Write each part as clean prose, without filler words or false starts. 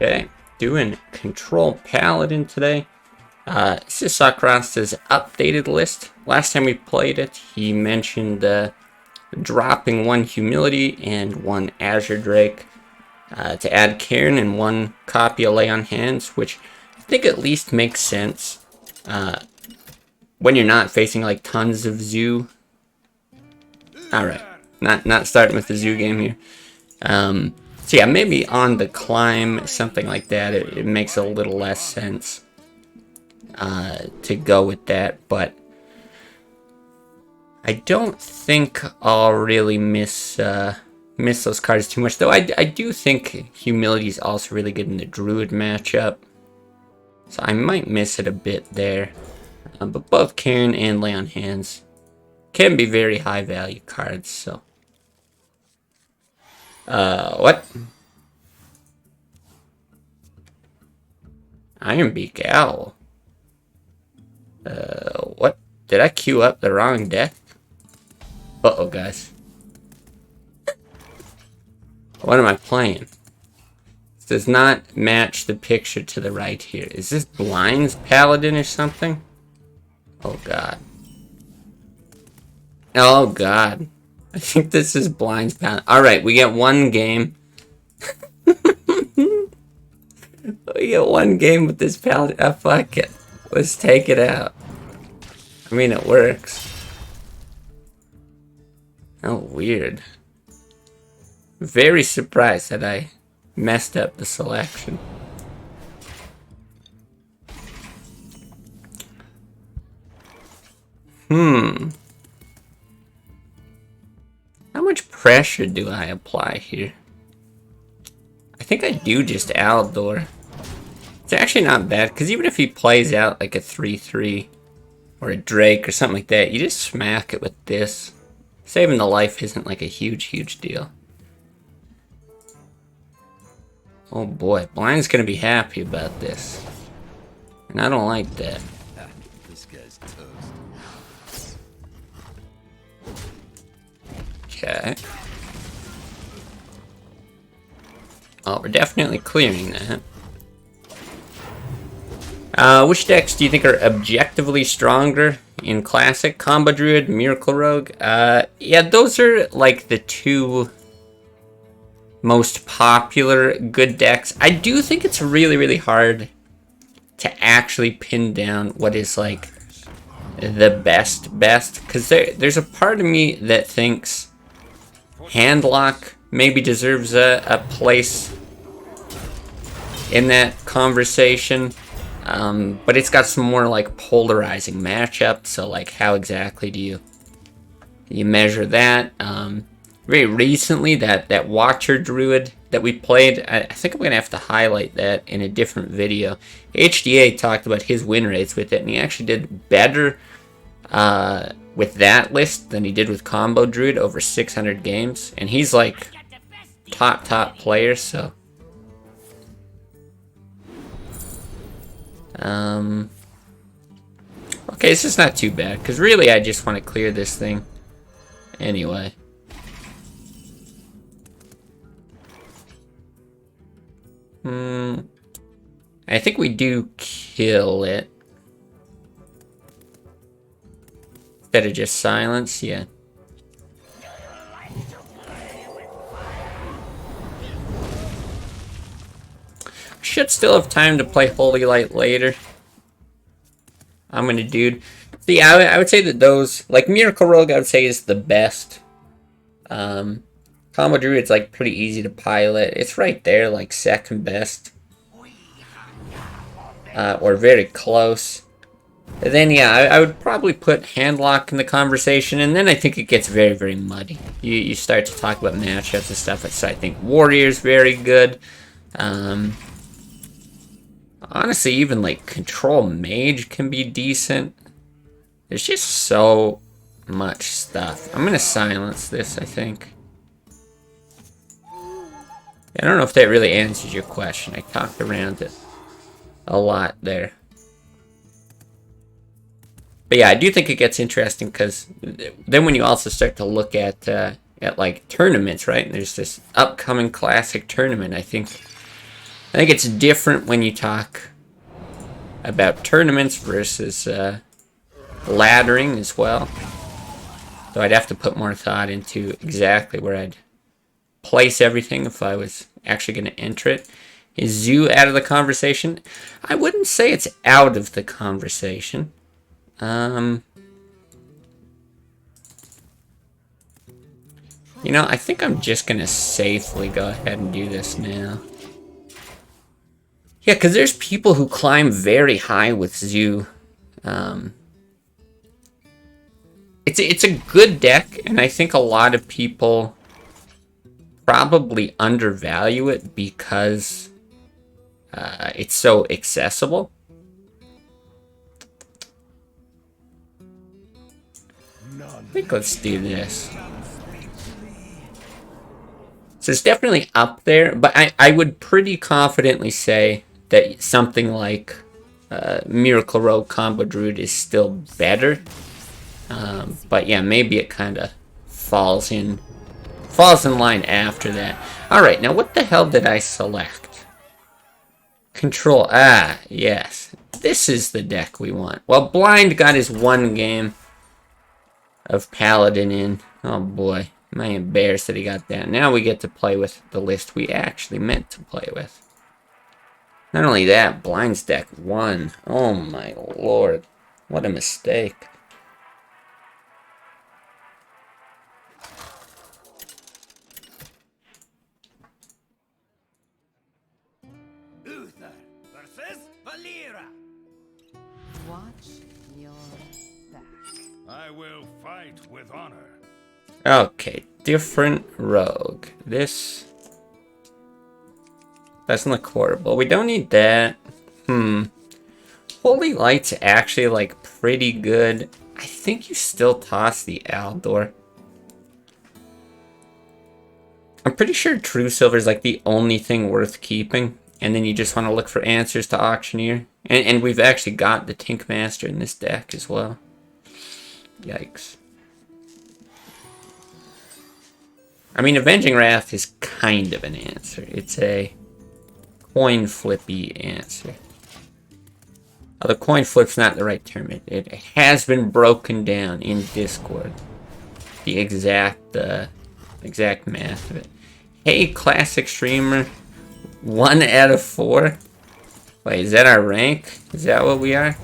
Okay, doing Control Paladin today. This is Socrates' updated list. Last time we played it, he mentioned dropping one Humility and one Azure Drake to add Cairn and one copy of Lay on Hands, which I think at least makes sense when you're not facing like tons of zoo. Alright, not starting with the zoo game here. So yeah, maybe on the climb, something like that, it makes a little less sense to go with that, but I don't think I'll really miss those cards too much, though I do think Humility is also really good in the Druid matchup, so I might miss it a bit there, but both Cairn and Lay on Hands can be very high value cards, so... what? Ironbeak Owl. What? Did I queue up the wrong deck? Uh-oh, guys. What am I playing? This does not match the picture to the right here. Is this Blind's Paladin or something? Oh, God. Oh, God. I think this is Blind's Paladin. Alright, we get one game. We get one game with this Paladin. Oh, fuck it. Let's take it out. I mean, it works. Oh, weird. Very surprised that I messed up the selection. How much pressure do I apply here? I think I do just Aldor. It's actually not bad, because even if he plays out like a 3-3 or a Drake or something like that, you just smack it with this. Saving the life isn't like a huge deal. Oh boy, Blind's gonna be happy about this. And I don't like that. This guy's toast. Okay. Oh, we're definitely clearing that. Which decks do you think are objectively stronger in Classic? Combo Druid, Miracle Rogue? Yeah, those are like the two most popular good decks. I do think it's really hard to actually pin down what is like the best, because there's a part of me that thinks Handlock maybe deserves a place in that conversation. But it's got some more like polarizing matchups, so like how exactly do you measure that? Very recently, that Watcher Druid that we played, I think I'm gonna have to highlight that in a different video. HDA talked about his win rates with it, and he actually did better with that list than he did with Combo Druid over 600 games, and he's like top player, so. Okay, this is not too bad, because really I just want to clear this thing anyway. I think we do kill it. Instead of just silence, yeah. Should still have time to play Holy Light later. I'm gonna dude. See, I would say that those, like Miracle Rogue, I would say is the best. Combo Druid's like pretty easy to pilot. It's right there, like second best. Or very close. And then yeah, I would probably put Handlock in the conversation, and then I think it gets very muddy. You start to talk about matchups and stuff. So I think Warrior's very good. Honestly, even like Control Mage can be decent. There's just so much stuff. I'm gonna silence this, I think. I don't know if that really answers your question. I talked around it a lot there. But yeah, I do think it gets interesting, because then when you also start to look at like tournaments, right? And there's this upcoming Classic tournament, I think I think it's different when you talk about tournaments versus laddering as well. Though I'd have to put more thought into exactly where I'd place everything if I was actually going to enter it. Is Zoo out of the conversation? I wouldn't say it's out of the conversation. You know, I think I'm just going to safely go ahead and do this now. Yeah, because there's people who climb very high with Zoo. It's a good deck, and I think a lot of people probably undervalue it because it's so accessible. I think let's do this. So it's definitely up there, but I would pretty confidently say that something like Miracle Rogue Combo Druid is still better. But yeah, maybe it kind of falls in line after that. Alright, now what the hell did I select? Control. Ah, yes. This is the deck we want. Well, Blind got his one game of Paladin in. Oh boy. Am I embarrassed that he got that. Now we get to play with the list we actually meant to play with. Not only that, Blind's deck won. Oh my lord. What a mistake. Uther versus Valera. Watch your back. I will fight with honor. Okay, different rogue. This doesn't look horrible. We don't need that. Holy Light's actually like pretty good. I think you still toss the Aldor. I'm pretty sure True Silver is like the only thing worth keeping. And then you just want to look for answers to Auctioneer. And we've actually got the Tink Master in this deck as well. Yikes. I mean, Avenging Wrath is kind of an answer. It's a coin flippy answer. Although coin flip's not the right term. It has been broken down in Discord. The exact math of it. Hey, classic streamer. 1 out of 4. Wait, is that our rank? Is that what we are?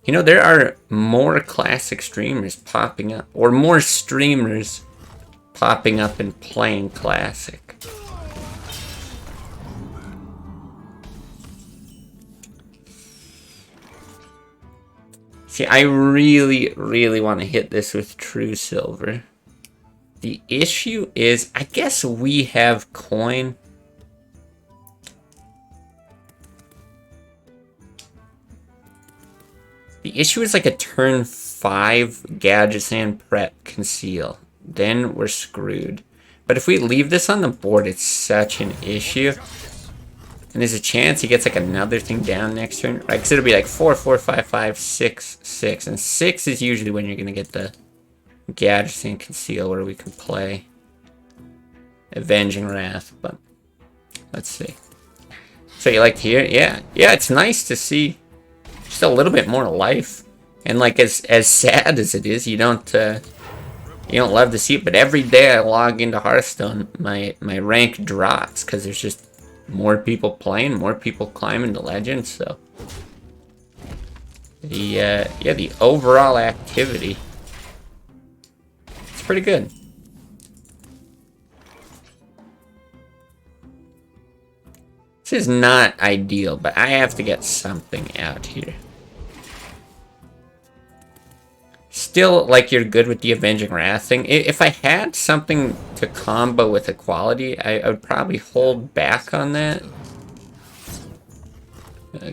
You know, there are more classic streamers popping up. Or more streamers popping up and playing classic. See, I really, really want to hit this with True Silver. The issue is, I guess we have coin. The issue is like a turn 5 Gadgetzan Prep Conceal. Then we're screwed. But if we leave this on the board, it's such an issue. And there's a chance he gets like another thing down next turn. Right, because it'll be like 4, 4, 5, 5, 6, 6. And 6 is usually when you're going to get the Gadgetzan Conceal where we can play Avenging Wrath. But let's see. So you like here? Yeah. Yeah, it's nice to see just a little bit more life. And like as sad as it is, you don't love to see it, but every day I log into Hearthstone, my rank drops because there's just more people playing, more people climbing to Legends. So the overall activity, it's pretty good. This is not ideal, but I have to get something out here. Still, like, you're good with the Avenging Wrath thing. If I had something to combo with Equality, I would probably hold back on that.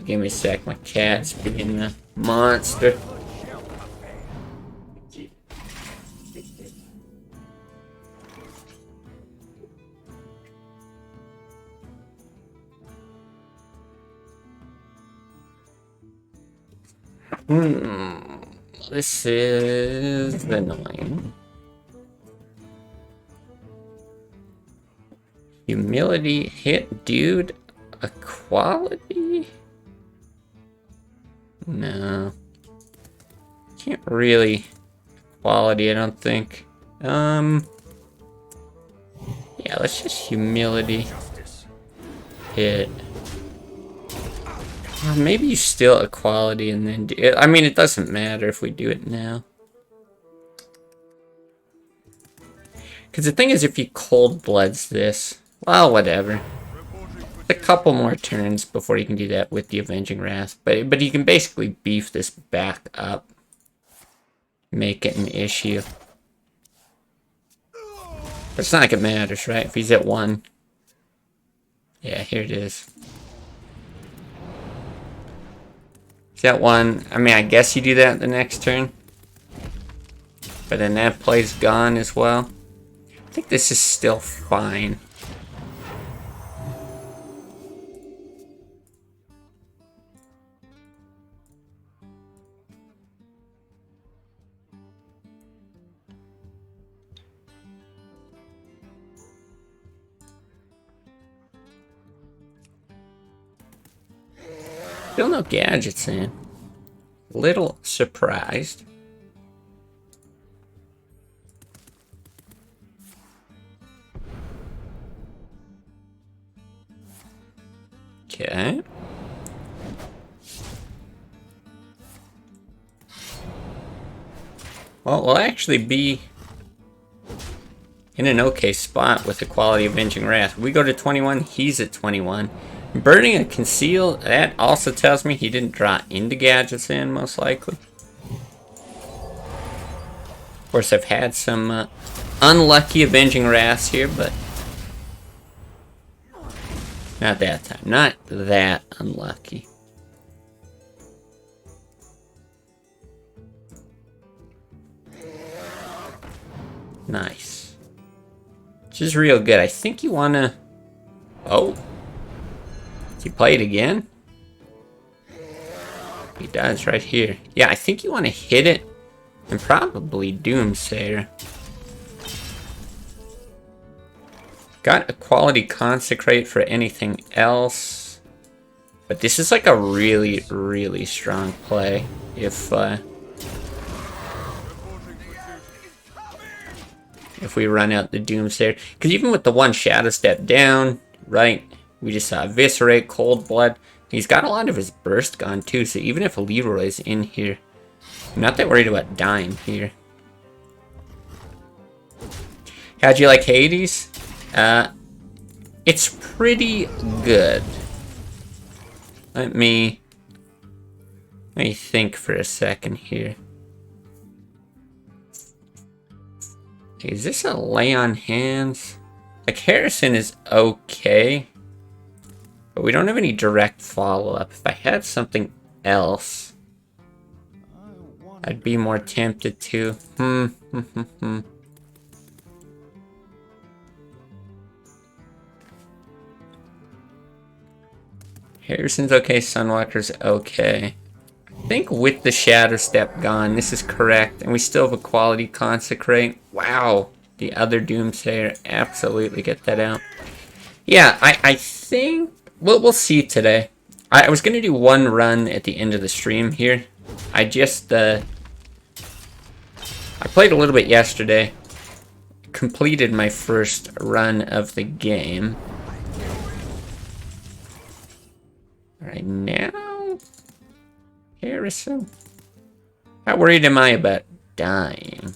Give me a sec, my cat's being a monster. This is the 9. Humility hit, dude. Equality? No. Can't really. Equality, I don't think. Yeah, let's just humility hit. Maybe you steal equality and then do it. I mean, it doesn't matter if we do it now. Because the thing is, if you cold bloods this, well, whatever. A couple more turns before you can do that with the Avenging Wrath. But you can basically beef this back up. Make it an issue. But it's not like it matters, right? If he's at 1. Yeah, here it is. He's at 1. I mean, I guess you do that the next turn. But then that play's gone as well. I think this is still fine. Still no gadgets in. Little surprised. Okay. Well, we'll actually be in an okay spot with the quality of Avenging Wrath. We go to 21, he's at 21. Burning a Conceal, that also tells me he didn't draw into gadgets in, most likely. Of course, I've had some unlucky Avenging Wraths here, but not that time. Not that unlucky. Nice. Which is real good. I think you want to... Oh. He play it again? He does right here. Yeah, I think you want to hit it and probably Doomsayer. Got Equality Consecrate for anything else. But this is like a really, really strong play. If we run out the Doomsayer. Because even with the one Shadow Step down, right? We just saw Eviscerate, Cold Blood. He's got a lot of his burst gone too, so even if Leroy's in here, I'm not that worried about dying here. How'd you like Hades? It's pretty good. Let me think for a second here. Is this a lay on hands? Like Harrison is okay. But we don't have any direct follow-up. If I had something else, I'd be more tempted to. Harrison's okay, Sunwalker's okay. I think with the Shadow Step gone, this is correct. And we still have Equality Consecrate. Wow. The other Doomsayer, absolutely get that out. Yeah, I think... We'll see today. I was going to do one run at the end of the stream here. I just, I played a little bit yesterday. Completed my first run of the game. Alright, now... Harrison? How worried am I about dying?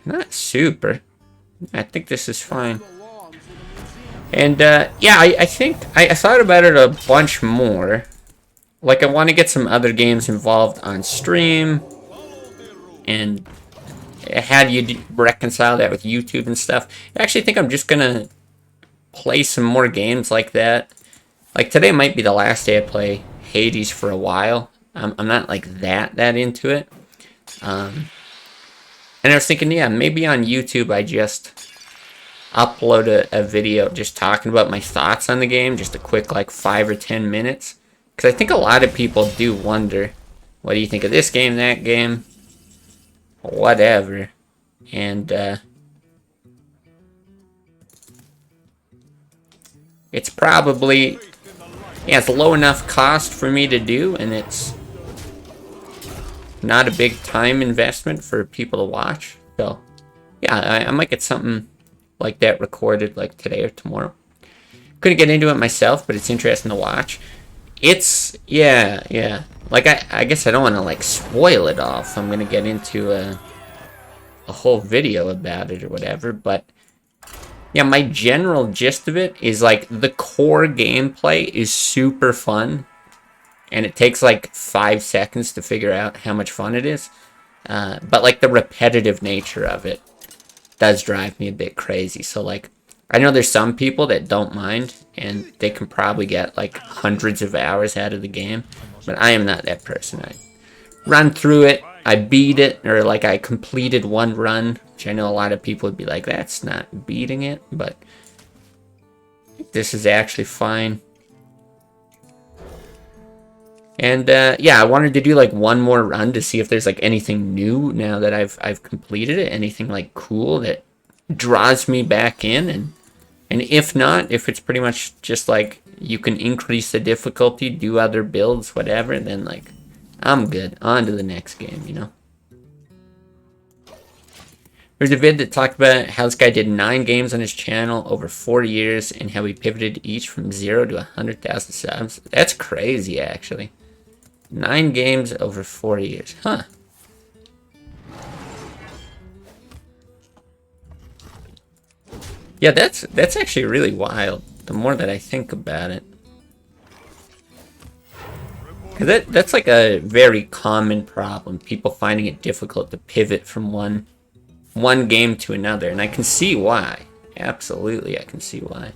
Not super. I think this is fine. And, yeah, I think, I thought about it a bunch more. Like, I want to get some other games involved on stream. And how do you reconcile that with YouTube and stuff? I actually think I'm just going to play some more games like that. Like, today might be the last day I play Hades for a while. I'm not, like, that into it. And I was thinking, yeah, maybe on YouTube I just... upload a video just talking about my thoughts on the game, just a quick like 5 or 10 minutes, because I think a lot of people do wonder, what do you think of this game, that game, whatever. And it's probably, yeah, it's low enough cost for me to do, and it's not a big time investment for people to watch. So, yeah, I might get something like that recorded like today or tomorrow. Couldn't get into it myself, but it's interesting to watch. It's, yeah. Like, I guess I don't want to, like, spoil it all if I'm going to get into a whole video about it or whatever, but yeah, my general gist of it is, like, the core gameplay is super fun, and it takes, like, 5 seconds to figure out how much fun it is. But, like, the repetitive nature of it does drive me a bit crazy. So, like, I know there's some people that don't mind, and they can probably get, like, hundreds of hours out of the game, but I am not that person. I run through it, I beat it, or, like, I completed one run, which I know a lot of people would be like, that's not beating it, but this is actually fine. And, yeah, I wanted to do, like, one more run to see if there's, like, anything new now that I've completed it, anything, like, cool that draws me back in, and if not, if it's pretty much just, like, you can increase the difficulty, do other builds, whatever, then, like, I'm good. On to the next game, you know? There's a vid that talked about how this guy did 9 games on his channel over 4 years and how he pivoted each from 0 to 100,000 subs. That's crazy, actually. 9 games over 4 years. Huh. Yeah, that's actually really wild, the more that I think about it. That's like a very common problem, people finding it difficult to pivot from one game to another, and I can see why. Absolutely, I can see why.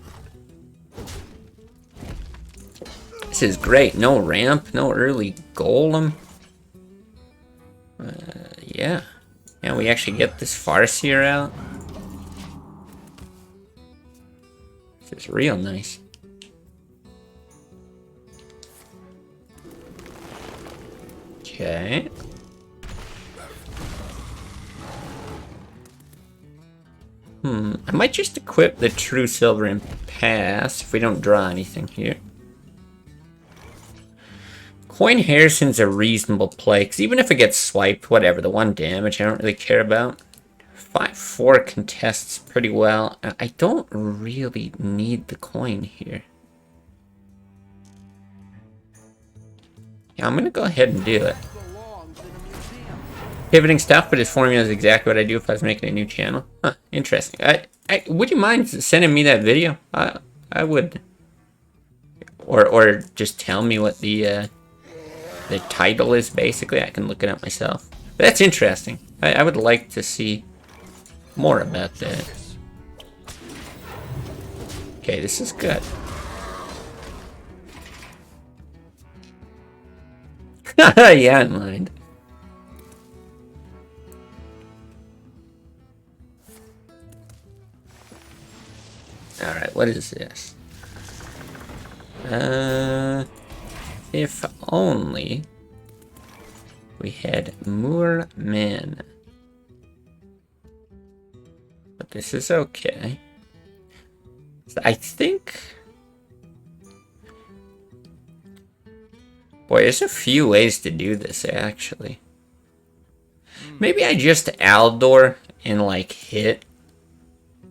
This is great. No ramp, no early golem. Yeah. Yeah, we actually get this Farseer out. This is real nice. Okay. I might just equip the True Silver and pass if we don't draw anything here. Coin Harrison's a reasonable play, because even if it gets swiped, whatever, the 1 damage I don't really care about. 5/4 contests pretty well. I don't really need the coin here. Yeah, I'm going to go ahead and do it. Pivoting stuff, but his formula is exactly what I do if I was making a new channel. Huh, interesting. Would you mind sending me that video? I would. Or just tell me what the title is, basically. I can look it up myself. But that's interesting. I would like to see more about that. Okay, this is good. Yeah, I mind. Alright, what is this? If only we had more men. But this is okay. I think... Boy, there's a few ways to do this, actually. Maybe I just Aldor and, like, hit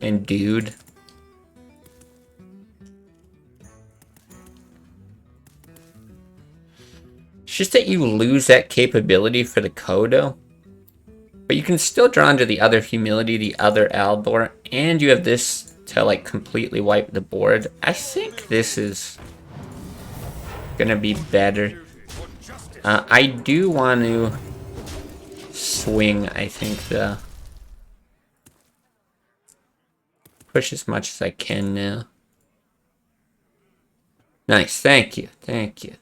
and dude. It's just that you lose that capability for the Kodo. But you can still draw into the other Humility, the other Aldor, and you have this to, like, completely wipe the board. I think this is gonna be better. I do want to swing, I think, though. Push as much as I can now. Nice, thank you, thank you.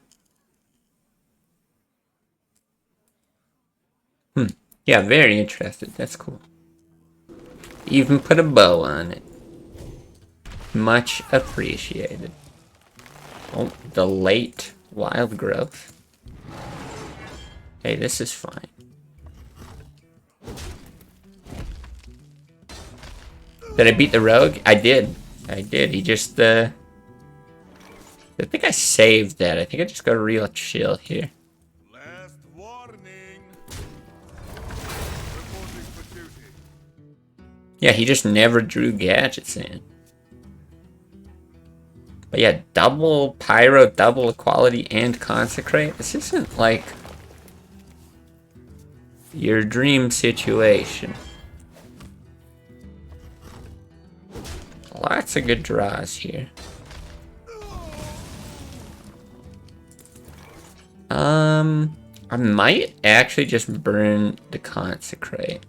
Yeah, very interested, that's cool. Even put a bow on it. Much appreciated. Oh, the late wild growth. Hey, this is fine. Did I beat the rogue? I did. I did. He just I think I saved that. I think I just got real chill here. Last warning. Reporting for duty. Yeah, he just never drew gadgets in. But yeah, double Pyro, double Equality, and Consecrate. This isn't like your dream situation. Lots of good draws here. I might actually just burn the Consecrate.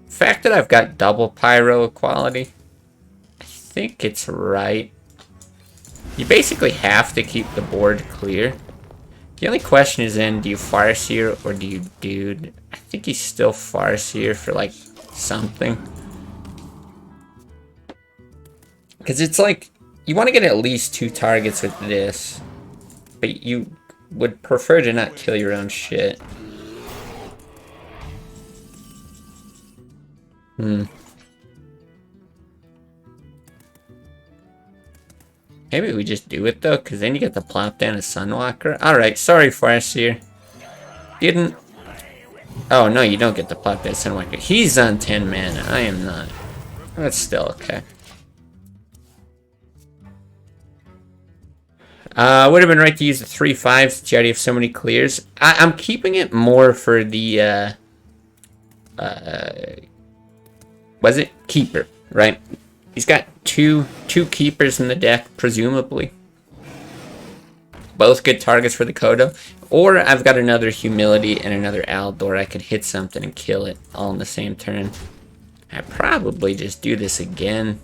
The fact that I've got double Pyro Equality, I think it's right. You basically have to keep the board clear. The only question is then, do you Farseer or do you Dude? I think he's still Farseer for like something. Because it's like, you want to get at least 2 targets with this. But you would prefer to not kill your own shit. Maybe we just do it though, because then you get to plop down a Sunwalker. Alright, sorry Farseer. Didn't... Oh no, you don't get to plop down a Sunwalker. He's on 10 mana, I am not. That's still okay. Would have been right to use the 3/5 since you already have so many clears. I'm keeping it more for the, was it? Keeper, right? He's got two keepers in the deck, presumably. Both good targets for the Kodo. Or I've got another Humility and another Aldor. I could hit something and kill it all in the same turn. I probably just do this again.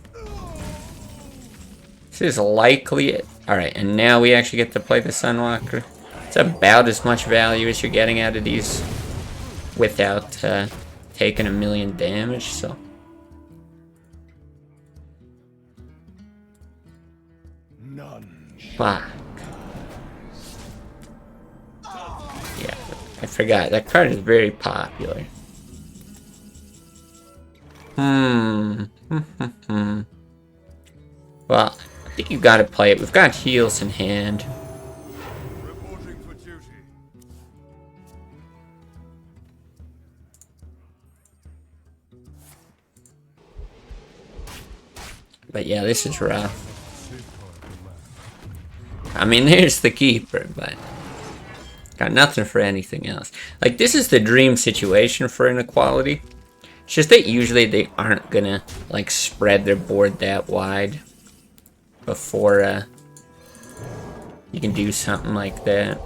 This is likely it. Alright, and now we actually get to play the Sunwalker. It's about as much value as you're getting out of these without taking 1,000,000 damage, so. None. Fuck. Yeah, I forgot. That card is very popular. Well, I think you gotta play it. We've got heals in hand. Reporting for duty. But yeah, this is rough. I mean, there's the Keeper, but got nothing for anything else. Like, this is the dream situation for inequality. It's just that usually they aren't gonna, like, spread their board that wide before you can do something like that.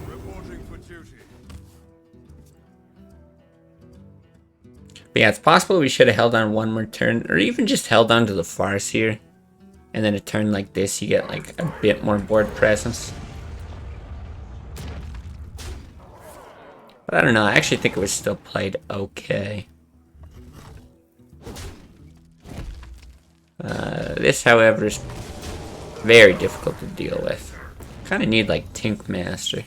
Reporting for duty. But yeah, it's possible we should have held on one more turn, or even just held on to the Farseer. And then a turn like this, you get like a bit more board presence. But I don't know, I actually think it was still played okay. This, however, is very difficult to deal with. Kind of need like Tink Master.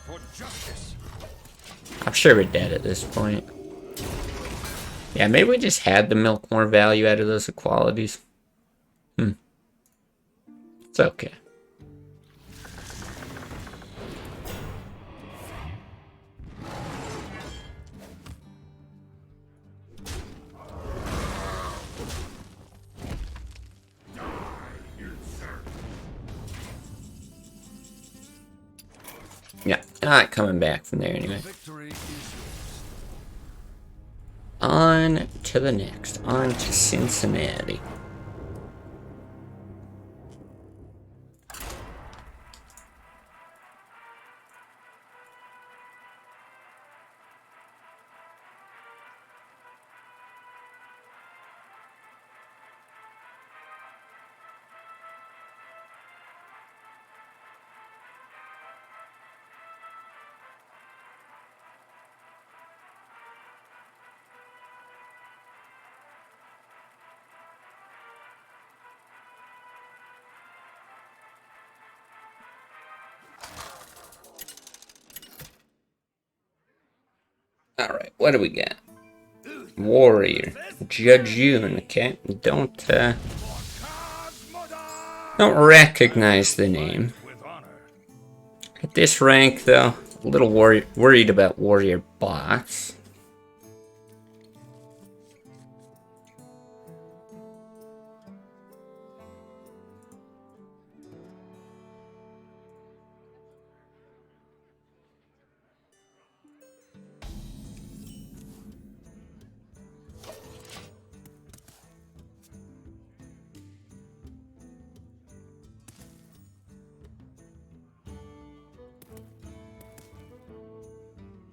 For justice. I'm sure we're dead at this point. Yeah, maybe we just had to milk more value out of those equalities. It's okay. Yeah, not coming back from there anyway. Victory is yours. On to the next. On to Cincinnati. Alright, what do we got? Warrior. Jejun, okay. Don't recognize the name. with honor. At this rank, though, a little worried about warrior bots.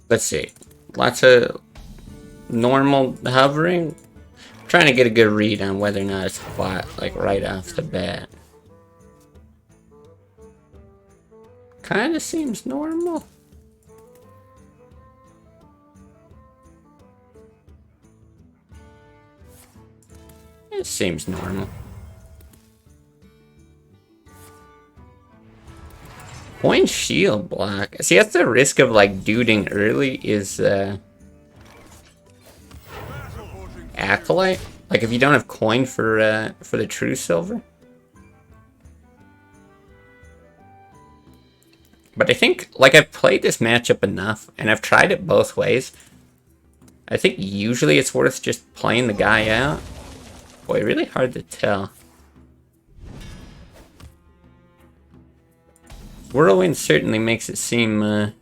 Let's see. Lots of normal hovering. Trying to get a good read on whether or not it's a bot, like right off the bat. Kinda seems normal. It seems normal. Point shield block. See, that's the risk of like duding early is Acolyte. Like if you don't have coin for the true silver. But I think like I've played this matchup enough and I've tried it both ways. I think usually it's worth just playing the guy out. Boy, really hard to tell. Whirlwind certainly makes it seem at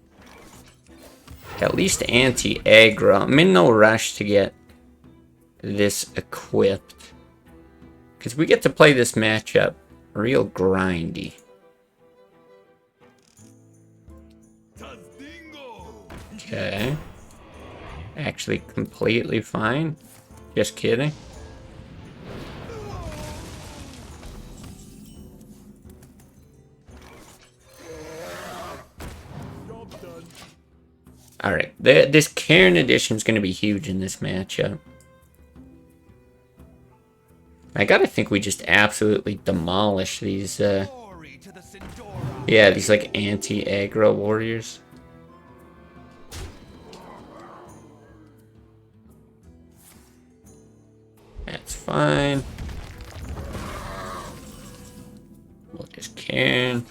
least anti-aggro. I'm in no rush to get this equipped. Because we get to play this matchup real grindy. Okay. Actually completely fine. Just kidding. Alright, this Cairn edition is going to be huge in this matchup. I gotta think we just absolutely demolish these, yeah, these like anti-aggro warriors. That's fine. We'll just Cairn.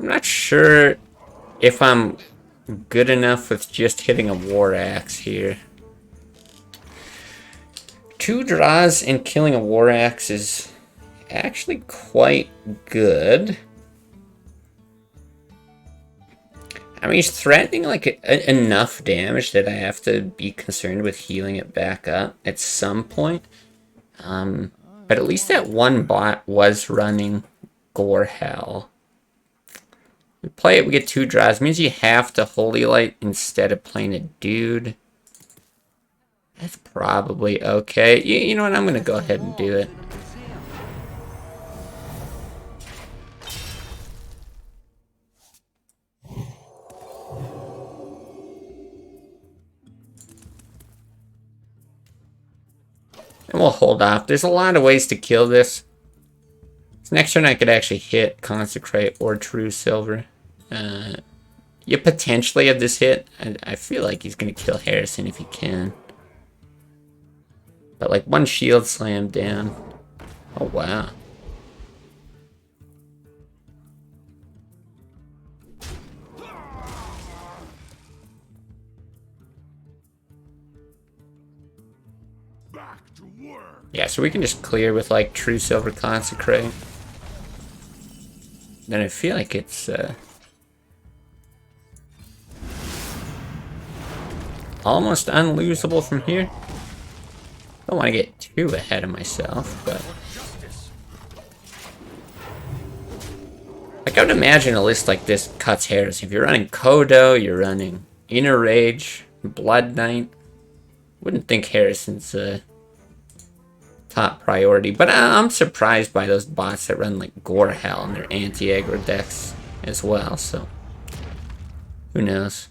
I'm not sure if I'm good enough with just hitting a War Axe here. 2 draws and killing a War Axe is actually quite good. I mean, he's threatening like enough damage that I have to be concerned with healing it back up at some point. But at least that one bot was running Gore Hell. We play it, we get 2 draws. It means you have to Holy Light instead of playing a dude. That's probably okay. You know what? I'm going to go ahead and do it. And we'll hold off. There's a lot of ways to kill this. So next turn I could actually hit Consecrate or True Silver. You potentially have this hit. I feel like he's going to kill Harrison if he can. But like one shield slam down. Oh wow. Back to work. Yeah, so we can just clear with like True Silver Consecrate. Then I feel like it's almost unlosable from here. Don't want to get too ahead of myself, but like I would imagine a list like this cuts hairs. If you're running Kodo, you're running Inner Rage, Blood Knight. Wouldn't think Harrison's top priority. But I'm surprised by those bots that run like Gore Hell and their anti-aggro decks as well. So who knows?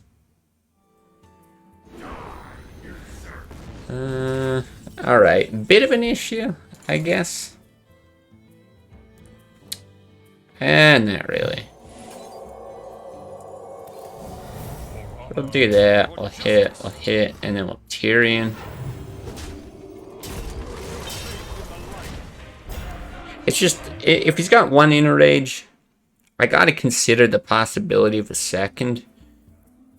Alright, bit of an issue, I guess. And not really. We'll do that. We'll hit, and then we'll Tyrion. It's just, if he's got one inner rage, I gotta consider the possibility of a second.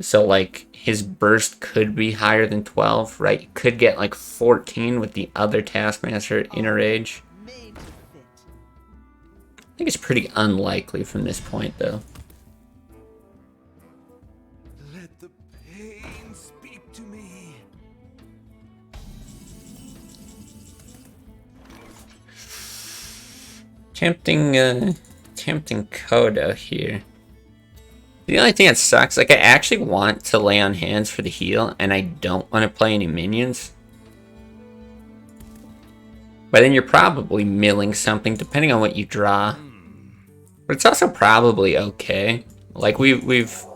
So, like, his burst could be higher than 12, right? You could get, like, 14 with the other Taskmaster inner rage. I think it's pretty unlikely from this point, though. Let the pain speak to me. Tempting Coda here. The only thing that sucks, like, I actually want to lay on hands for the heal, and I don't want to play any minions. But then you're probably milling something, depending on what you draw. But it's also probably okay. Like, we've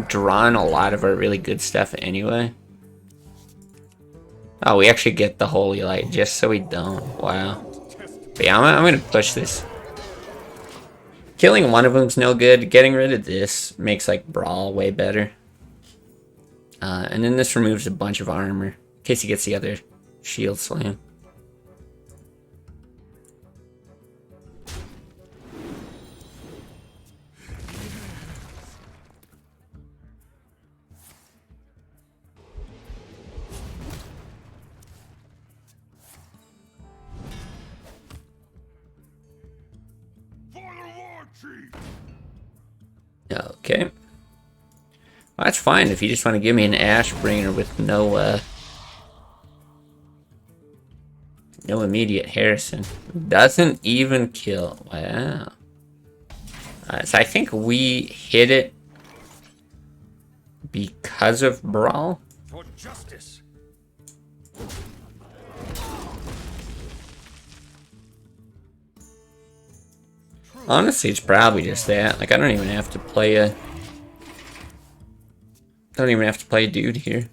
drawn a lot of our really good stuff anyway. Oh, we actually get the Holy Light, just so we don't. Wow. But yeah, I'm gonna push this. Killing one of them's no good. Getting rid of this makes, like, Brawl way better. And then this removes a bunch of armor, in case he gets the other Shield Slam. Okay. Well, that's fine if you just want to give me an Ashbringer with no immediate Harrison. Doesn't even kill. Wow. So I think we hit it because of Brawl. For justice. Honestly, it's probably just that. Like, I don't even have to play a... Don't even have to play a dude here.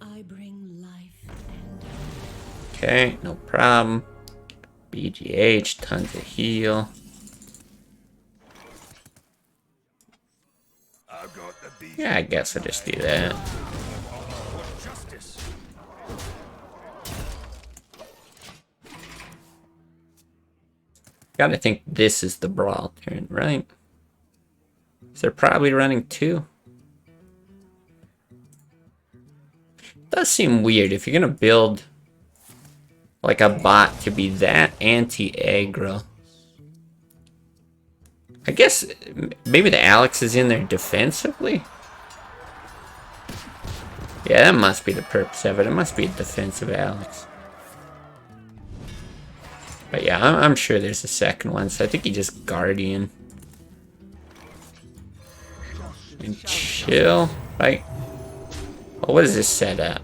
I bring life and Okay, no problem. BGH, tons of heal. I've got the beast. Yeah, I guess I'll just do that. For justice. Gotta think this is the Brawl turn, right? So they're probably running two. Does seem weird if you're gonna build like a bot to be that anti-aggro. I guess maybe the Alex is in there defensively. Yeah, that must be the purpose of it. It must be a defensive Alex. But yeah, I'm sure there's a second one, so I think he just Guardian. And chill, right? Oh, what is this setup?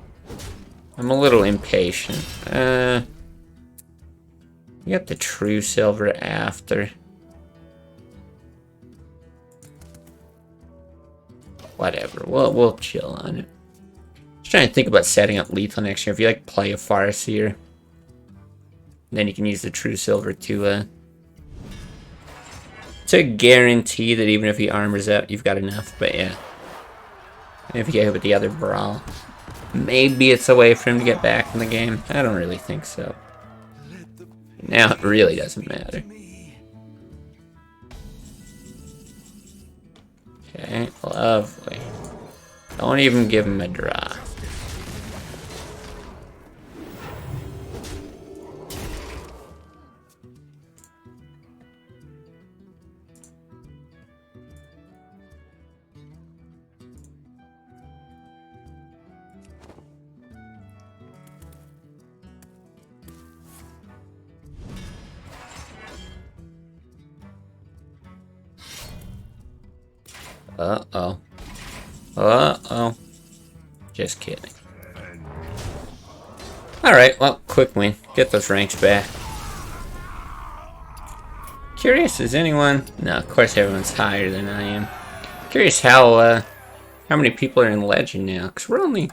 I'm a little impatient. You got the True Silver after. Whatever, we'll chill on it. Just trying to think about setting up lethal next year. If you like play a Farseer, then you can use the True Silver to guarantee that even if he armors out, you've got enough. But yeah, if you get hit with the other Brawl, maybe it's a way for him to get back in the game. I don't really think so. Now it really doesn't matter. Okay, lovely. Don't even give him a draw. Uh-oh. Uh-oh. Just kidding. Alright, well, quick win. Get those ranks back. Curious, is anyone... No, of course everyone's higher than I am. Curious how many people are in Legend now. Because we're only...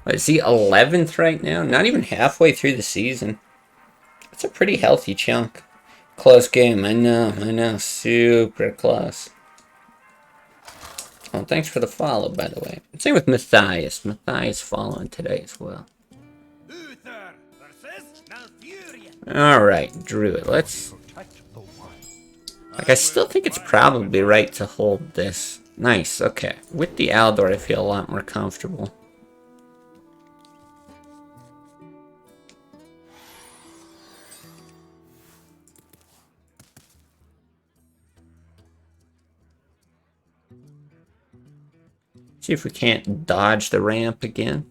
What, is he 11th right now? Not even halfway through the season. That's a pretty healthy chunk. Close game, I know. Super close. Oh, thanks for the follow, by the way. Same with Matthias. Matthias following today as well. Alright, Druid. Let's... Like, I still think it's probably right to hold this. Nice, okay. With the Aldor, I feel a lot more comfortable. See if we can't dodge the ramp again.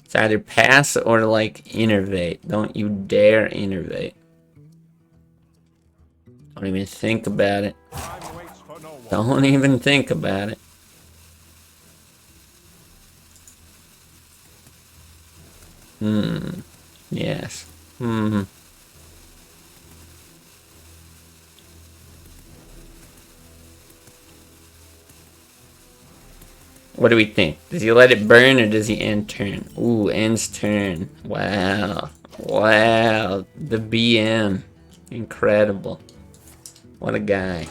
It's either pass or, like, innervate. Don't you dare innervate. Don't even think about it. Don't even think about it. Yes. What do we think? Does he let it burn or does he end turn? Ooh, ends turn. Wow. Wow. The BM. Incredible. What a guy.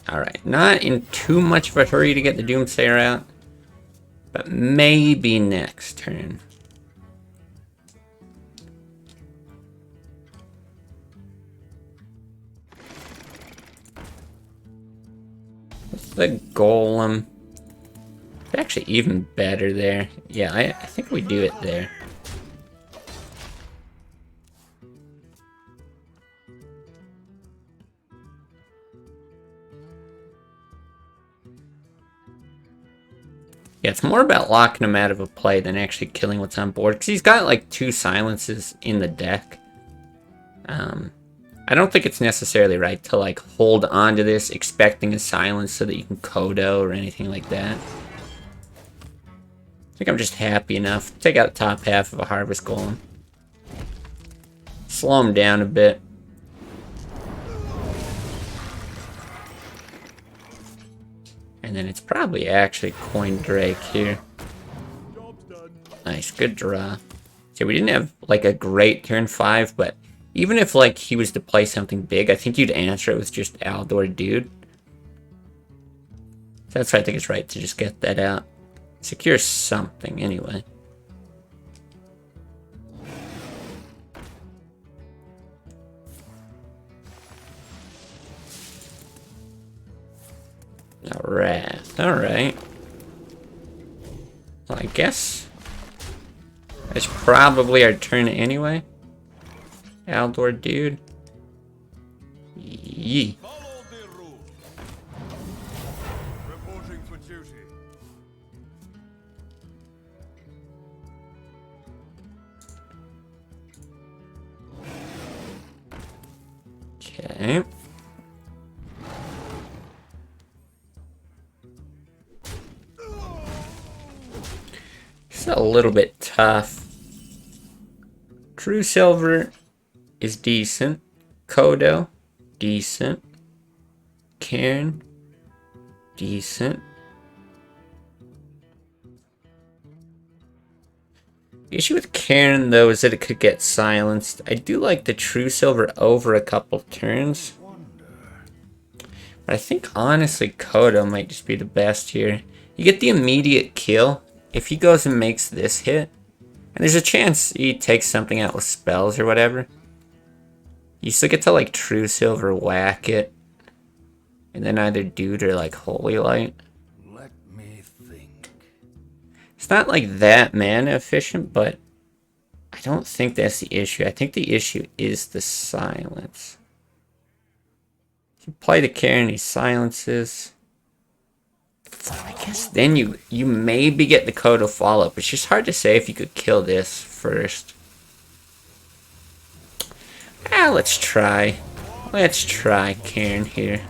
Alright, not in too much of a hurry to get the Doomsayer out, but maybe next turn. What's the Golem? It's actually even better there. Yeah, I think we do it there. Yeah, it's more about locking him out of a play than actually killing what's on board. Because he's got like 2 silences in the deck. I don't think it's necessarily right to like hold on to this expecting a silence so that you can Kodo or anything like that. I think I'm just happy enough. Take out the top half of a Harvest Golem. Slow him down a bit. And then it's probably actually Coin Drake here. Nice, good draw. So we didn't have like a great turn 5, but even if like he was to play something big, I think you'd answer it with just Aldor Dude. So that's why I think it's right to just get that out. Secure something anyway. Alright. Well, I guess it's probably our turn anyway. Aldor Dude. Yee. Okay. It's a little bit tough. True Silver is decent. Kodo, decent. Cairn, decent. The issue with Cairn, though, is that it could get silenced. I do like the True Silver over a couple turns. But I think, honestly, Kodo might just be the best here. You get the immediate kill. If he goes and makes this hit, and there's a chance he takes something out with spells or whatever, you still get to, like, True Silver whack it. And then either Dude or, like, Holy Light. Let me think. It's not, like, that mana efficient, but I don't think that's the issue. I think the issue is the silence. If you play the Cairn, he silences. I guess then you maybe get the Code of Follow-Up. It's just hard to say if you could kill this first. Let's try. Let's try Cairn here.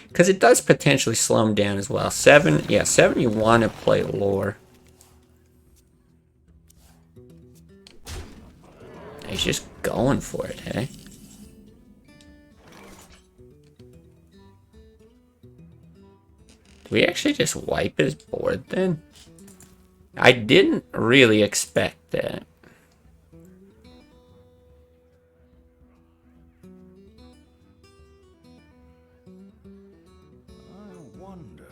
Because it does potentially slow him down as well. 7, yeah, 7 you want to play lore. He's just going for it, hey? Do we actually just wipe his board then? I didn't really expect that. I wonder.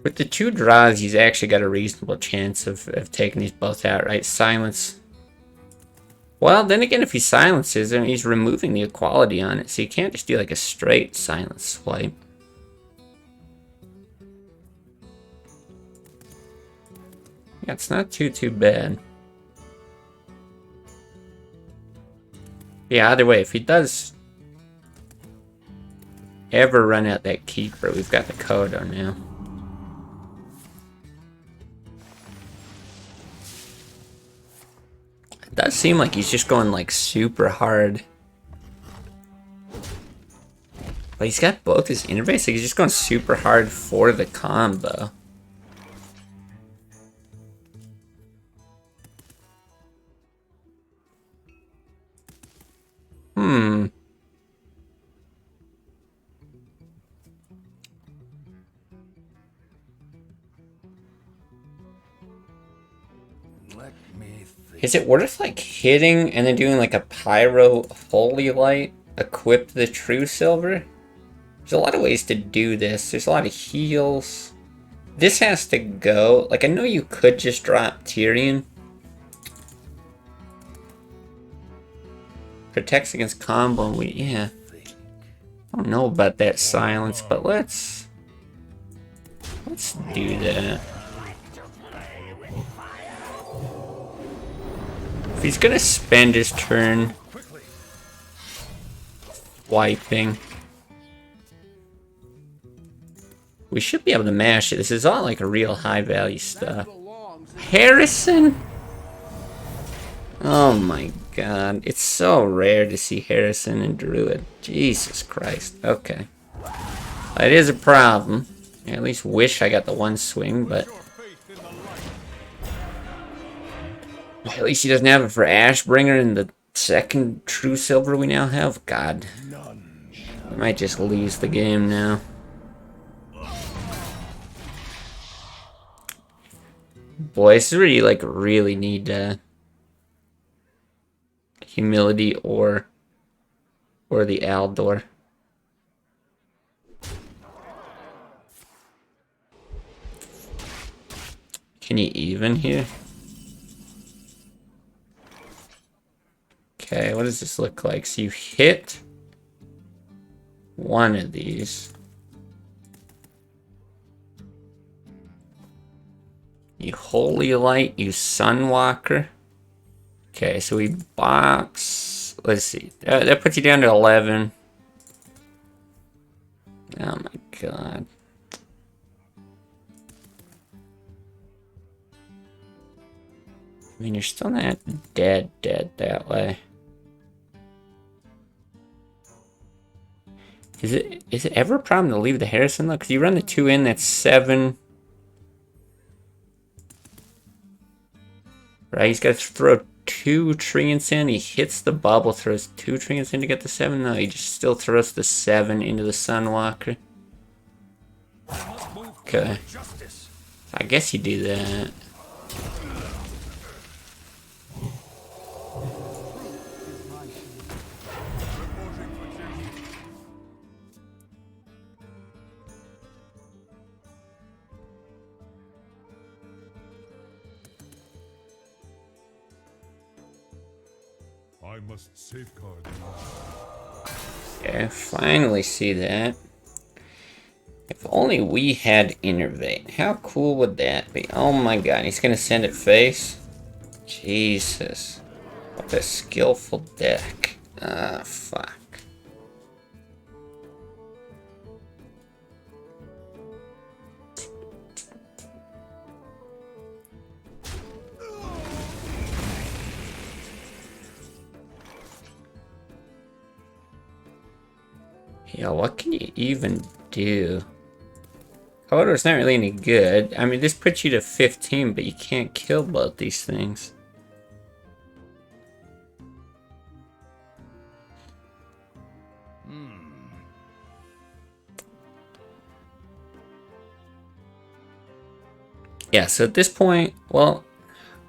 With the 2 draws, he's actually got a reasonable chance of taking these both out, right? Silence. Well, then again, if he silences him, he's removing the equality on it, so you can't just do like a straight silence swipe. Yeah, it's not too bad. Yeah, either way, if he does ever run out that keeper, we've got the Kodo now. It does seem like he's just going like super hard. But he's got both his interface, like he's just going super hard for the combo. Let me think. Is it worth like hitting and then doing like a Pyro Holy Light, equip the True Silver? There's a lot of ways to do this. There's a lot of heals. This has to go. Like, I know you could just drop Tyrion. Protects against combo. Yeah. I don't know about that silence, but let's do that. If he's gonna spend his turn wiping, we should be able to mash it. This is all like a real high value stuff. Harrison? Oh my god. It's so rare to see Harrison and Druid. Jesus Christ. Okay. That is a problem. I at least wish I got the one swing, but at least he doesn't have it for Ashbringer and the second True Silver we now have. God. We might just lose the game now. Boy, this is where you like really need humility or the Aldor. Can you even here? Okay, what does this look like? So you hit one of these. You Holy Light, you Sunwalker. Okay, so we box. Let's see. That puts you down to 11. Oh my god. I mean, you're still not dead that way. Is it ever a problem to leave the Harrison though? Because you run the 2 in, that's 7. Right, he's got to throw 2 Treants in. He hits the bubble, throws 2 Treants in to get the 7. No, he just still throws the 7 into the Sunwalker. Okay. I guess you do that. I must safeguard them. Yeah, finally see that. If only we had Innervate. How cool would that be? Oh my god, he's gonna send it face? Jesus. What a skillful deck. Ah, fuck. Yeah, what can you even do? Kodo's not really any good. I mean, this puts you to 15, but you can't kill both these things. Yeah, so at this point, well,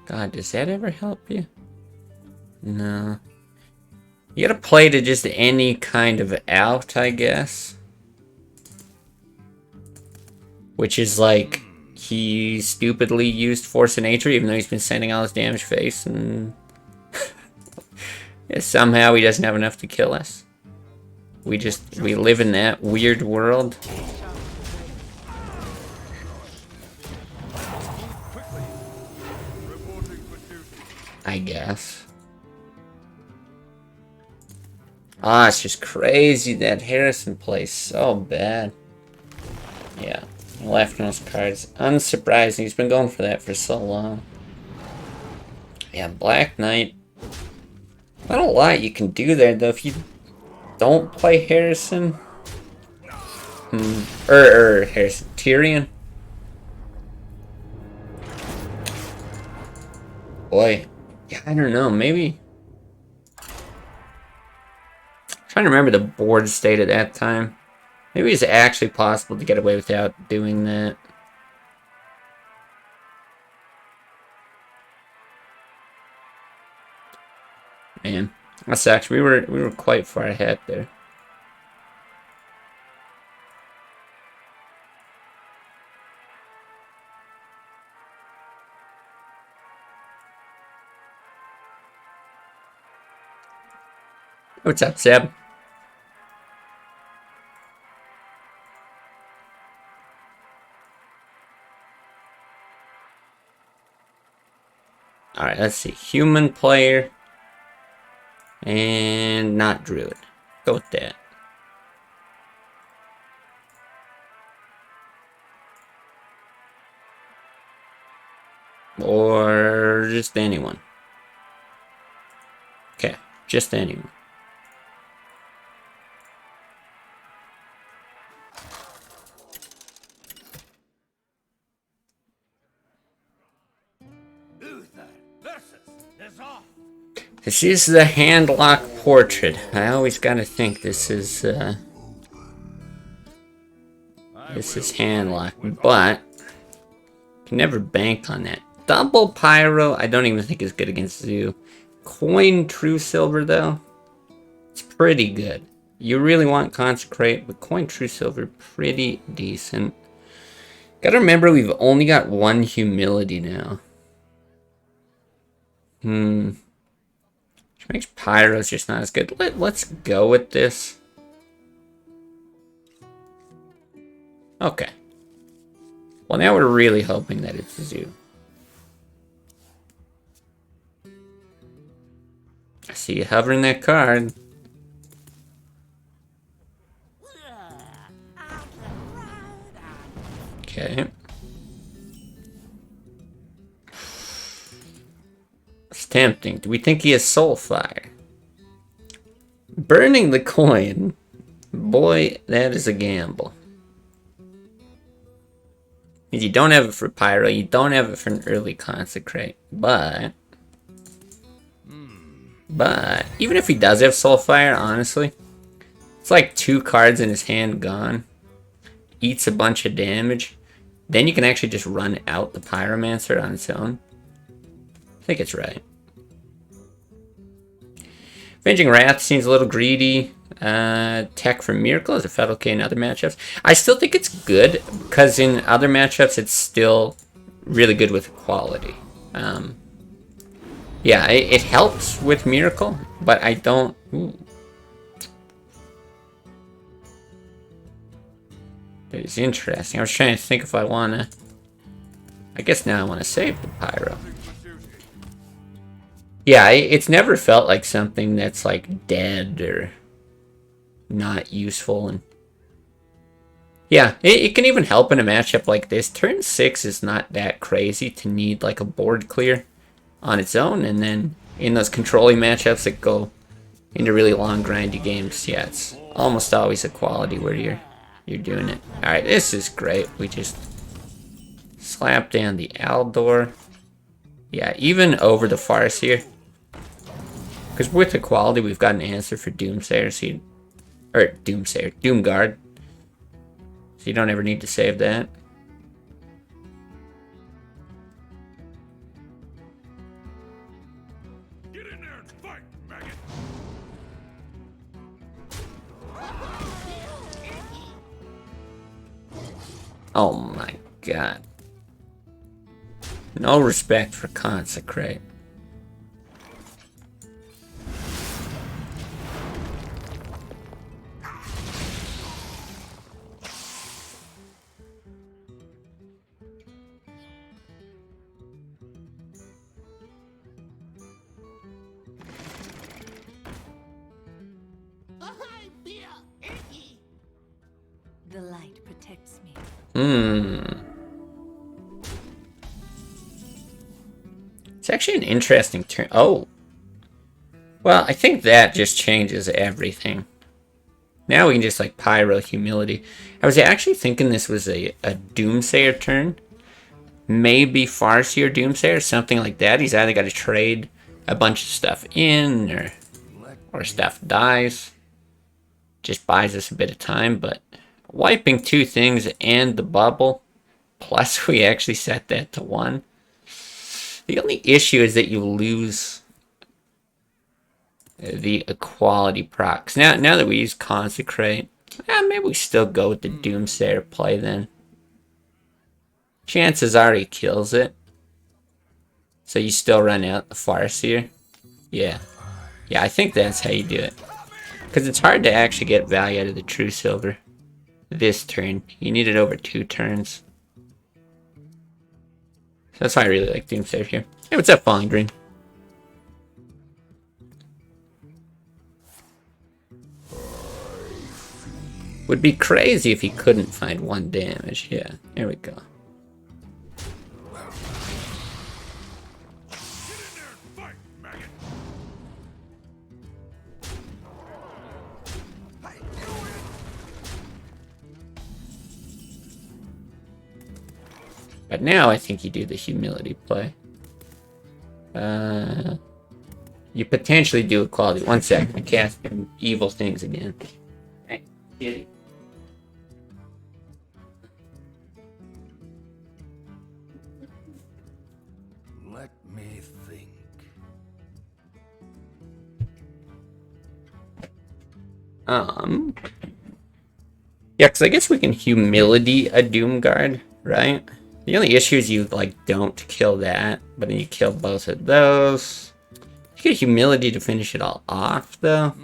God, does that ever help you? No. You gotta play to just any kind of out, I guess. Which is like, he stupidly used Force of Nature, even though he's been sending all his damage face, and yeah, somehow he doesn't have enough to kill us. We live in that weird world. I guess. Ah, it's just crazy that Harrison plays so bad. Yeah, leftmost cards. Unsurprising, he's been going for that for so long. Yeah, Black Knight. Not a lot you can do there, though, if you don't play Harrison. Harrison. Tyrion. Boy. Yeah, I don't know, maybe. Trying to remember the board state at that time. Maybe it's actually possible to get away without doing that. Man, that sucks. We were quite far ahead there. What's up, Seb? Alright, let's see. Human player. And not Druid. Go with that. Or just anyone. Okay, just anyone. This is the Handlock portrait. I always gotta think this is Handlock, but can never bank on that. Double Pyro, I don't even think is good against Zoo. Coin True Silver though, it's pretty good. You really want Consecrate, but Coin True Silver, pretty decent. Gotta remember we've only got one Humility now. Which makes Pyro's just not as good. Let's go with this. Okay. Well, now we're really hoping that it's a Zoo. I see you hovering that card. Okay. It's tempting. Do we think he has Soulfire? Burning the coin. Boy, that is a gamble. You don't have it for Pyro, you don't have it for an early Consecrate, but even if he does have Soulfire, honestly, it's like 2 cards in his hand gone. Eats a bunch of damage. Then you can actually just run out the Pyromancer on its own. I think it's right. Avenging Wrath seems a little greedy. Tech for Miracle is a felt okay in other matchups. I still think it's good, because in other matchups it's still really good with quality. Yeah, it helps with Miracle, but I don't... Ooh. It's interesting. I was trying to think if I want to... I guess now I want to save the Pyro. Yeah, it's never felt like something that's like dead or not useful. And yeah, it can even help in a matchup like this. Turn 6 is not that crazy to need like a board clear on its own. And then in those controlling matchups that go into really long grindy games, yeah, it's almost always a quality where you're doing it. Alright, this is great. We just slap down the Aldor. Yeah, even over the Farseer. Because with equality, we've got an answer for Doomsayer, so Doomguard. So you don't ever need to save that. Get in there and fight, maggot! Oh my god. No respect for Consecrate. The light protects me. It's actually an interesting turn. Oh. Well, I think that just changes everything. Now we can just like Pyro Humility. I was actually thinking this was a Doomsayer turn. Maybe Farseer Doomsayer, something like that. He's either got to trade a bunch of stuff in or stuff dies. Just buys us a bit of time, but wiping 2 things and the bubble, plus we actually set that to 1. The only issue is that you lose the equality procs. Now that we use Consecrate, maybe we still go with the Doomsayer play then. Chances are he kills it. So you still run out the Farseer. Yeah. Yeah, I think that's how you do it. Because it's hard to actually get value out of the True Silver this turn. You need it over 2 turns. So that's why I really like Doomsayer here. Hey, what's up, Falling Green? Would be crazy if he couldn't find 1 damage. Yeah, there we go. But now I think you do the humility play. You potentially do equality. 1 second, I cast evil things again. Hey, kitty. Let me think. Yeah, because I guess we can humility a Doomguard, right? The only issue is you, like, don't kill that, but then you kill both of those. You get humility to finish it all off, though.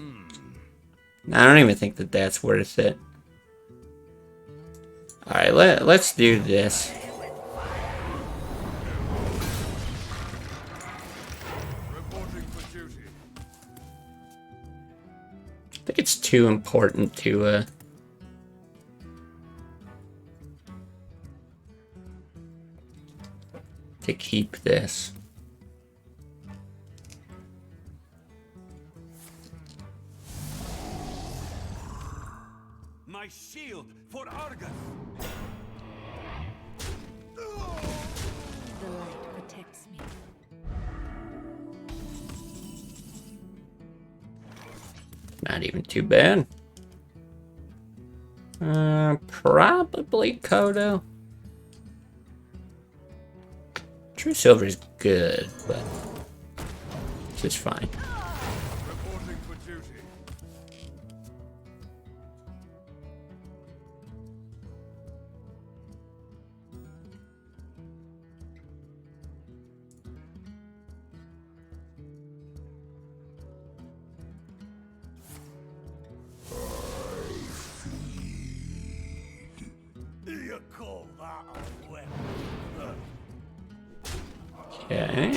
I don't even think that that's worth it. Alright, let's do this. Reporting for duty. I think it's too important to keep this. My shield for Argus. The light protects me. Not even too bad. Probably Kodo. True Silver is good, but it's just fine. Reporting for duty. Okay.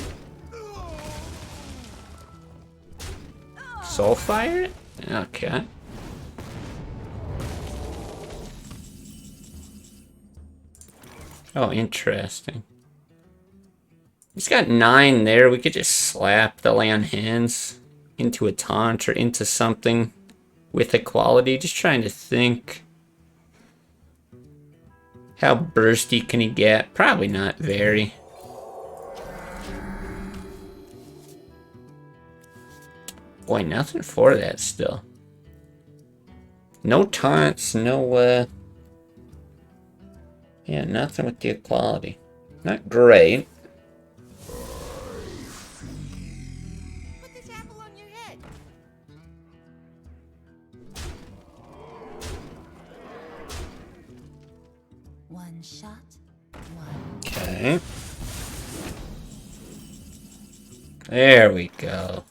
Soulfire? Okay. Oh, interesting. He's got 9 there. We could just slap the lay on hands into a taunt or into something with equality. Just trying to think. How bursty can he get? Probably not very. Boy, nothing for that still. No taunts, no, yeah, nothing with the equality. Not great. Put this apple on your head. One shot, one. Okay. There we go.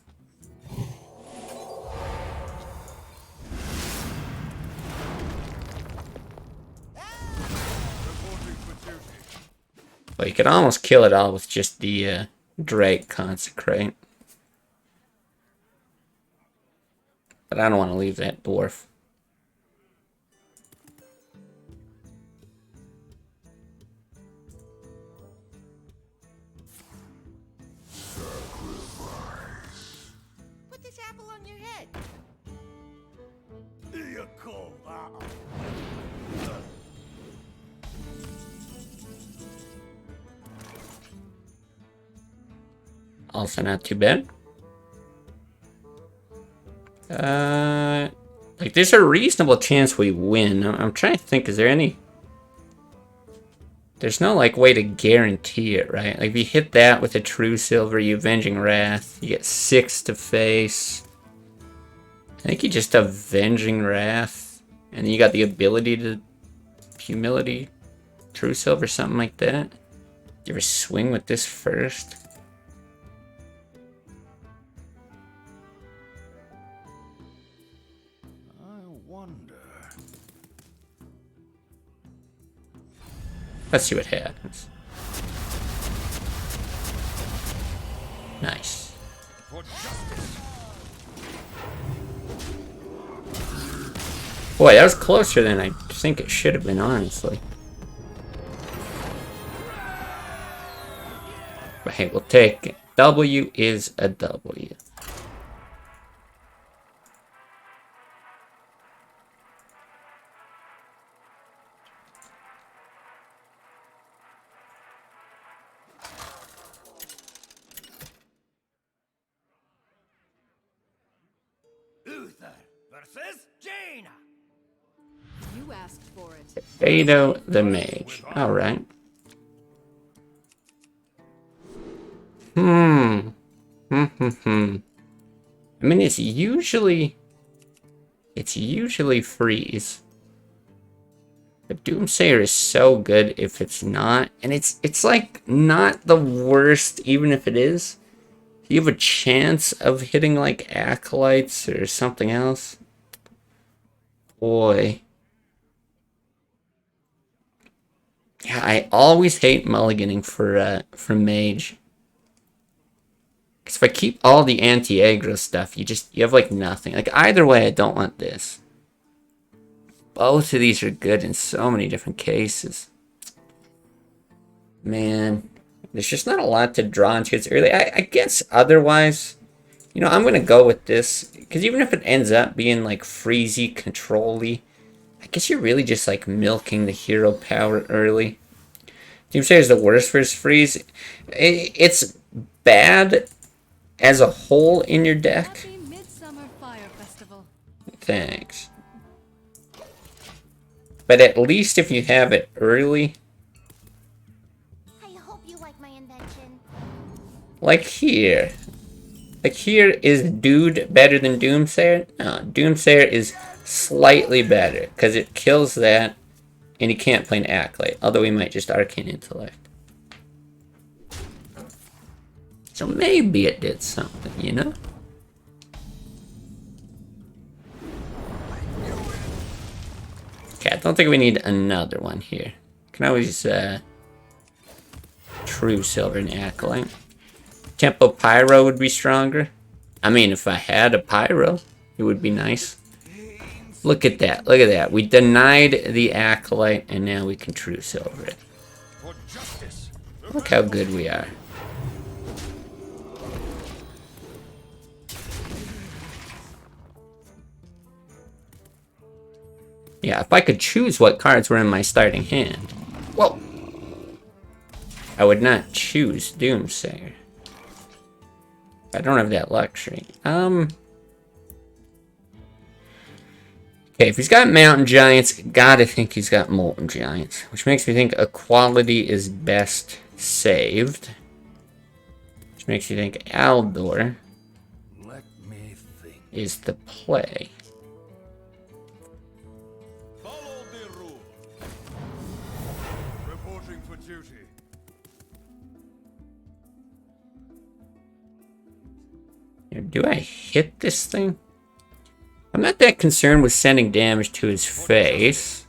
Well, you could almost kill it all with just the Drake Consecrate. But I don't want to leave that dwarf. Put this apple on your head. You call that? Also not too bad. Like there's a reasonable chance we win. I'm trying to think, is there any... There's no like way to guarantee it, right? Like if you hit that with a True Silver, you Avenging Wrath, you get 6 to face. I think you just Avenging Wrath, and then you got the ability to Humility, True Silver, something like that. You ever swing with this first? I wonder. Let's see what happens. Nice. For justice. Boy, that was closer than I think it should have been, honestly. But hey, we'll take it. W is a W. Uther versus Jaina. You asked for it. Beto the Mage. Alright. I mean, it's usually freeze. But Doomsayer is so good if it's not. And it's like not the worst even if it is. You have a chance of hitting like Acolytes or something else. Boy. Yeah, I always hate mulliganing for Mage. Because if I keep all the anti-aggro stuff, you have like nothing. Like either way, I don't want this. Both of these are good in so many different cases. Man, there's just not a lot to draw into. It's early. I guess otherwise, you know, I'm going to go with this. Because even if it ends up being like freezy, control-y, I guess you're really just like milking the hero power early. Doomsayer is the worst versus freeze. It's bad as a whole in your deck. Happy Midsummer Fire Festival. Thanks. But at least if you have it early, I hope you like my invention. like here. Like here, is Dude better than Doomsayer? No, Doomsayer is slightly better, because it kills that, and he can't play an Acolyte, although he might just Arcane Intellect. So maybe it did something, you know? Okay, I don't think we need another one here. Can always True Silver and Acolyte. Tempo Pyro would be stronger. I mean, if I had a Pyro, it would be nice. Look at that. Look at that. We denied the Acolyte, and now we can truce over it. Look how good we are. Yeah, if I could choose what cards were in my starting hand. Whoa! I would not choose Doomsayer. I don't have that luxury. Okay, if he's got Mountain Giants, gotta think he's got Molten Giants. Which makes me think Equality is best saved. Which makes me think Aldor is the play. Follow the rule. Reporting for duty. Do I hit this thing? I'm not that concerned with sending damage to his face.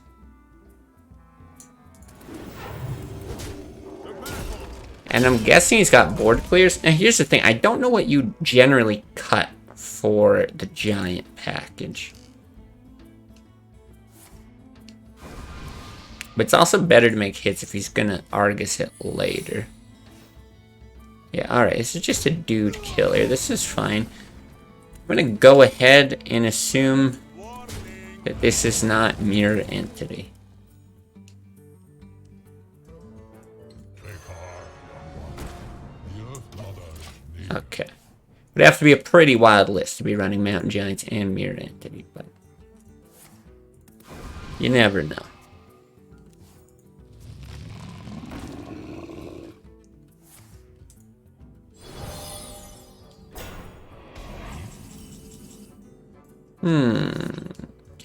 And I'm guessing he's got board clears. Now here's the thing, I don't know what you generally cut for the giant package. But it's also better to make hits if he's gonna Argus it later. Yeah, alright, this is just a dude killer. This is fine. I'm gonna go ahead and assume that this is not Mirror Entity. Okay. Would have to be a pretty wild list to be running Mountain Giants and Mirror Entity, but you never know.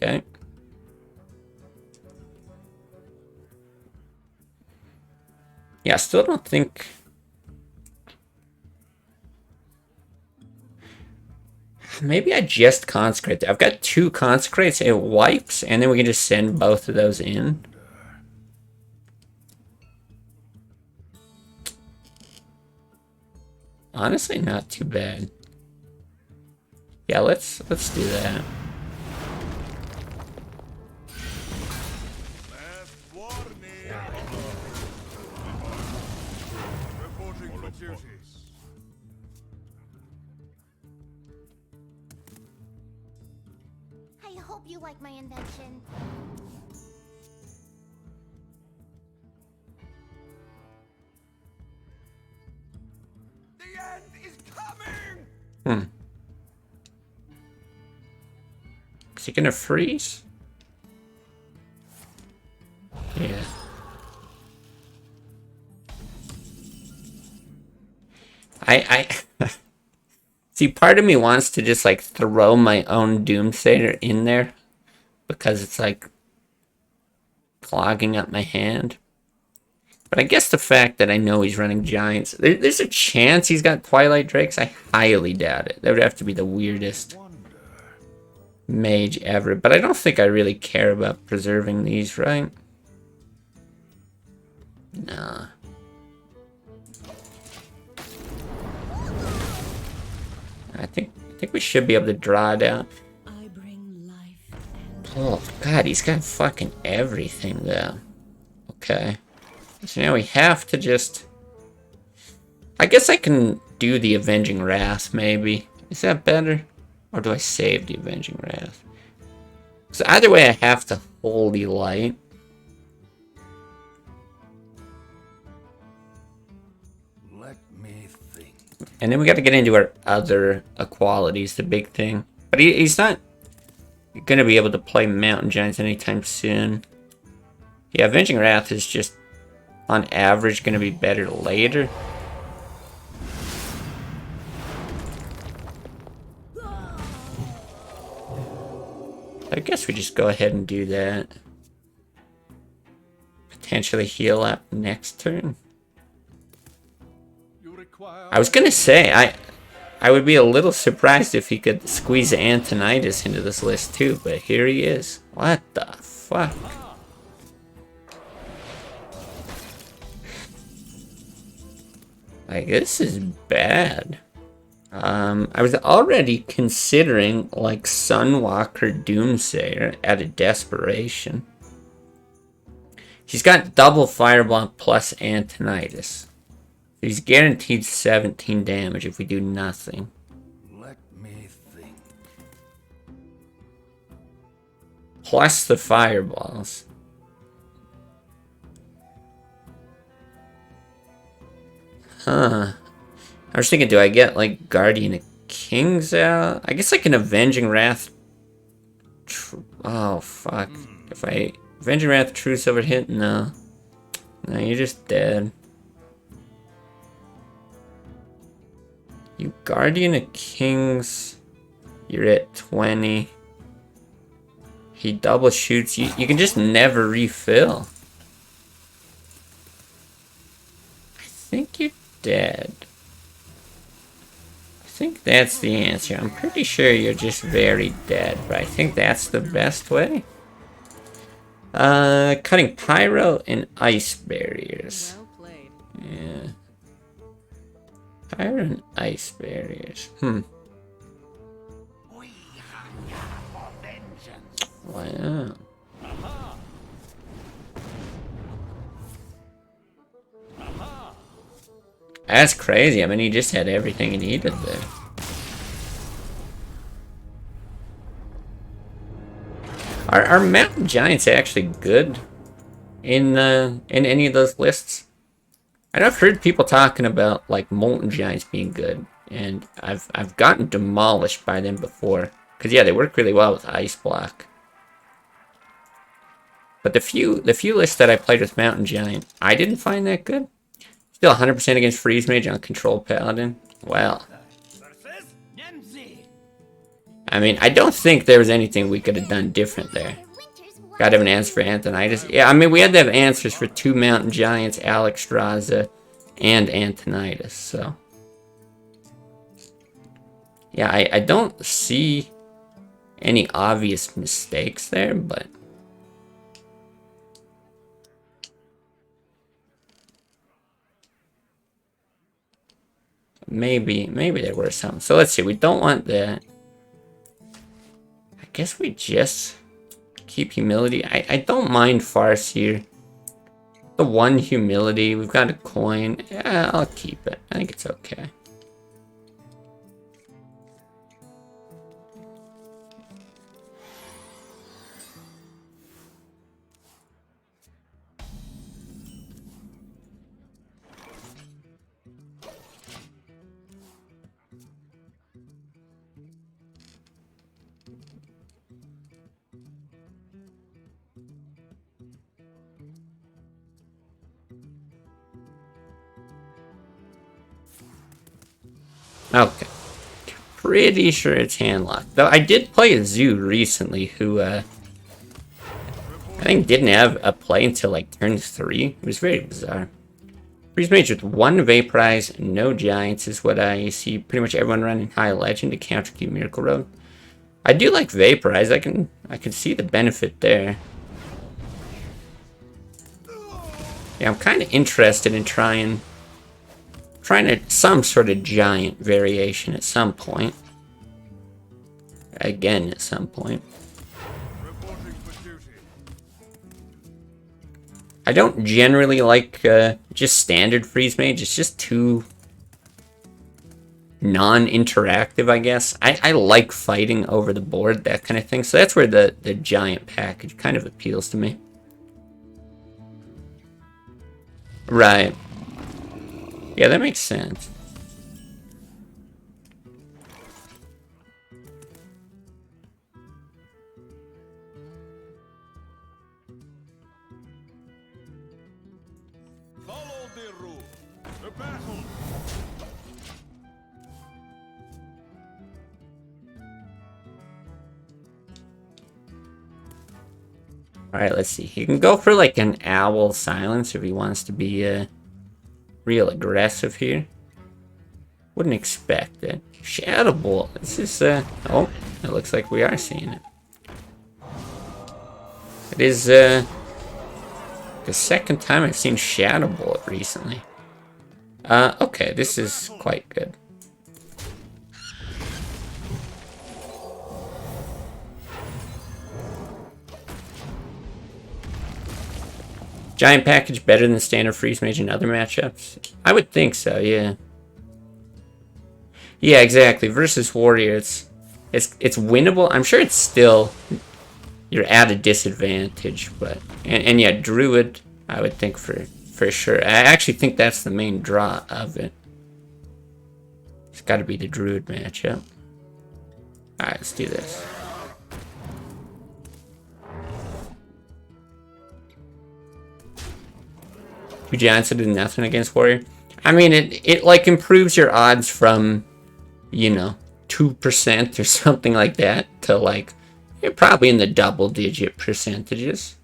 Okay. Yeah, I still don't think... Maybe I just consecrate. I've got 2 consecrates, it wipes, and then we can just send both of those in. Honestly, not too bad. Yeah, let's do that. Last warning. Reporting for duty. I hope you like my invention. The end is coming. Is he gonna freeze? Yeah. I see, part of me wants to just like throw my own Doomsayer in there because it's like clogging up my hand. But I guess the fact that I know he's running Giants, there's a chance he's got Twilight Drakes. I highly doubt it. That would have to be the weirdest Mage ever. But I don't think I really care about preserving these, right? Nah. I think we should be able to draw it out. I bring life and Oh god, he's got fucking everything though. Okay. So now we have to just... I guess I can do the Avenging Wrath, maybe. Is that better? Or do I save the Avenging Wrath? So either way, I have to Holy Light. Let me think. And then we got to get into our other equalities, the big thing. But he's not going to be able to play Mountain Giants anytime soon. Yeah, Avenging Wrath is just, on average, going to be better later. I guess we just go ahead and do that. Potentially heal up next turn. You require. I was gonna say, I would be a little surprised if he could squeeze Antonidas into this list too, but here he is. What the fuck? Like, this is bad. I was already considering, like, Sunwalker Doomsayer out of desperation. He's got double Fireball plus Antonitis. He's guaranteed 17 damage if we do nothing. Let me think. Plus the Fireballs. Huh. I was thinking, do I get, like, Guardian of Kings out? I guess, like, an Avenging Wrath... Oh, fuck. If I... Avenging Wrath Truce over hit? No. No, you're just dead. You Guardian of Kings... You're at 20. He double shoots you. You can just never refill. I think you're dead. I think that's the answer. I'm pretty sure you're just very dead, but I think that's the best way. Cutting Pyro and Ice Barriers. Well played. Yeah. Pyro and Ice Barriers. Wow. That's crazy. I mean, he just had everything he needed there. Are Mountain Giants actually good in any of those lists? I know I've heard people talking about like Molten Giants being good, and I've gotten demolished by them before. Cause yeah, they work really well with Ice Block. But the few lists that I played with Mountain Giant, I didn't find that good. Still 100% against Freeze Mage on Control Paladin. Well, I mean, I don't think there was anything we could have done different there. Gotta have an answer for Antonitis. Yeah, I mean, we had to have answers for 2 Mountain Giants, Alexstrasza, and Antonitis, so. Yeah, I don't see any obvious mistakes there, but... Maybe there were some. So let's see, we don't want that. I guess we just keep Humility. I don't mind Farce here. The 1 Humility, we've got a coin. Yeah, I'll keep it. I think it's okay. Okay. Pretty sure it's Handlock. Though I did play a Zoo recently who, I think didn't have a play until like turn 3. It was very bizarre. Freeze Mage with 1 Vaporize, no Giants is what I see pretty much everyone running High Legend to counter Q Miracle Road. I do like Vaporize. I can see the benefit there. Yeah, I'm kind of interested in trying some sort of giant variation at some point. Again, at some point. I don't generally like just standard Freeze Mage. It's just too non-interactive, I guess. I like fighting over the board, that kind of thing. So that's where the giant package kind of appeals to me. Right. Yeah, that makes sense. Follow the rule. The battle. Alright, let's see. He can go for like an Owl Silence if he wants to be real aggressive here. Wouldn't expect it. Shadow Bolt. This is oh, it looks like we are seeing it. It is the second time I've seen Shadow Bolt recently. Okay, this is quite good. Giant package better than standard freeze mage in other matchups? I would think so, yeah. Yeah, exactly. Versus warrior, it's winnable. I'm sure it's still you're at a disadvantage, but and yeah, druid, I would think for sure. I actually think that's the main draw of it. It's got to be the druid matchup. All right, let's do this. Two giants did nothing against warrior. I mean, it like improves your odds from, you know, 2% or something like that to like you're probably in the double-digit percentages.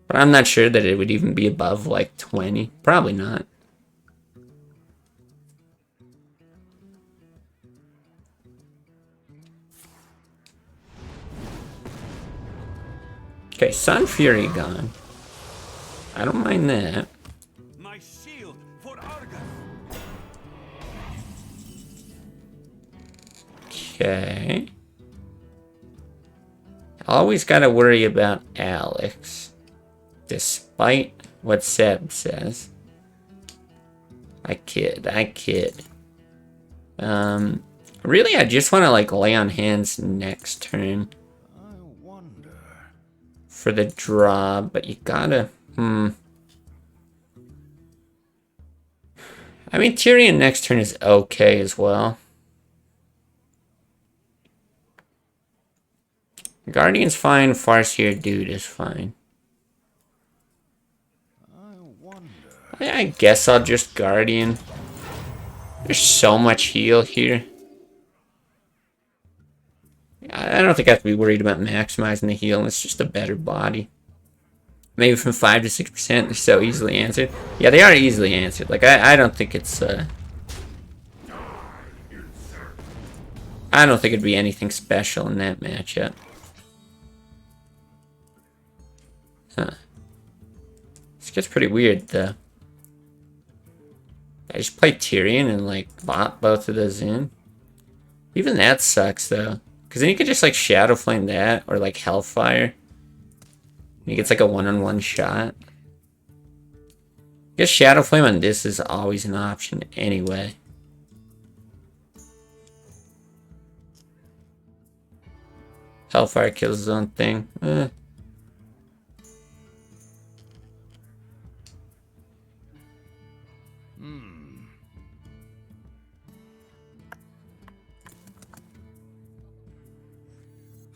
But I'm not sure that it would even be above like 20. Probably not. Okay, Sun Fury gone. I don't mind that. My shield for Argus. Okay. Always gotta worry about Alex. Despite what Seb says. I kid. Really, I just want to like lay on hands next turn. I wonder. For the draw, but you gotta... I mean, Tyrion next turn is okay as well. Guardian's fine, Farseer Dude is fine. I wonder. I guess I'll just Guardian. There's so much heal here. I don't think I have to be worried about maximizing the heal. It's just a better body. Maybe from 5 to 6%, they're so easily answered. Yeah, they are easily answered. Like, I don't think it's, I don't think it'd be anything special in that matchup. Huh. This gets pretty weird, though. I just play Tyrion and, like, bot both of those in. Even that sucks, though. Because then you could just, like, Shadow Flame that, or, like, Hellfire. He gets like a one-on-one shot. I guess Shadow Flame on this is always an option anyway. Hellfire kills his own thing.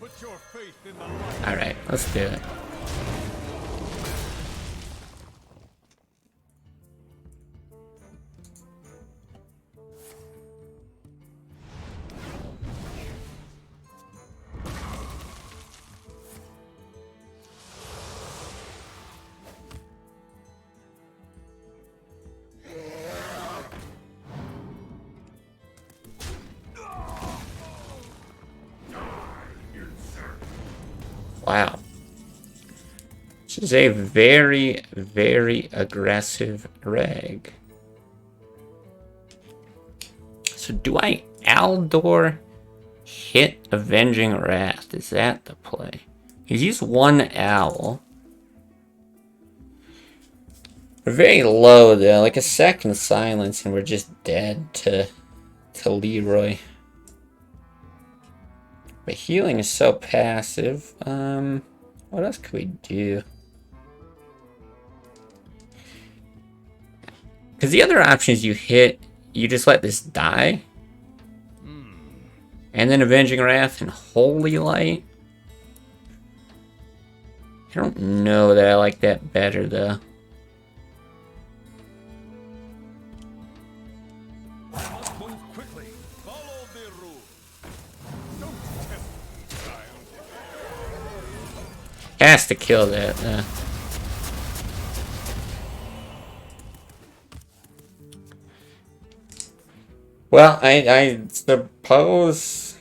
Put your faith in the light. Alright, let's do it. Wow. This is a very, very aggressive reg. So do I Aldor hit Avenging Wrath? Is that the play? He's used one owl. We're very low though, like a second silence and we're just dead to Leroy. But healing is so passive. What else could we do? Because the other option is you just let this die. And then Avenging Wrath and Holy Light. I don't know that I like that better though. Move quickly. Follow the rule. Don't test child. Has to kill that. Well, I suppose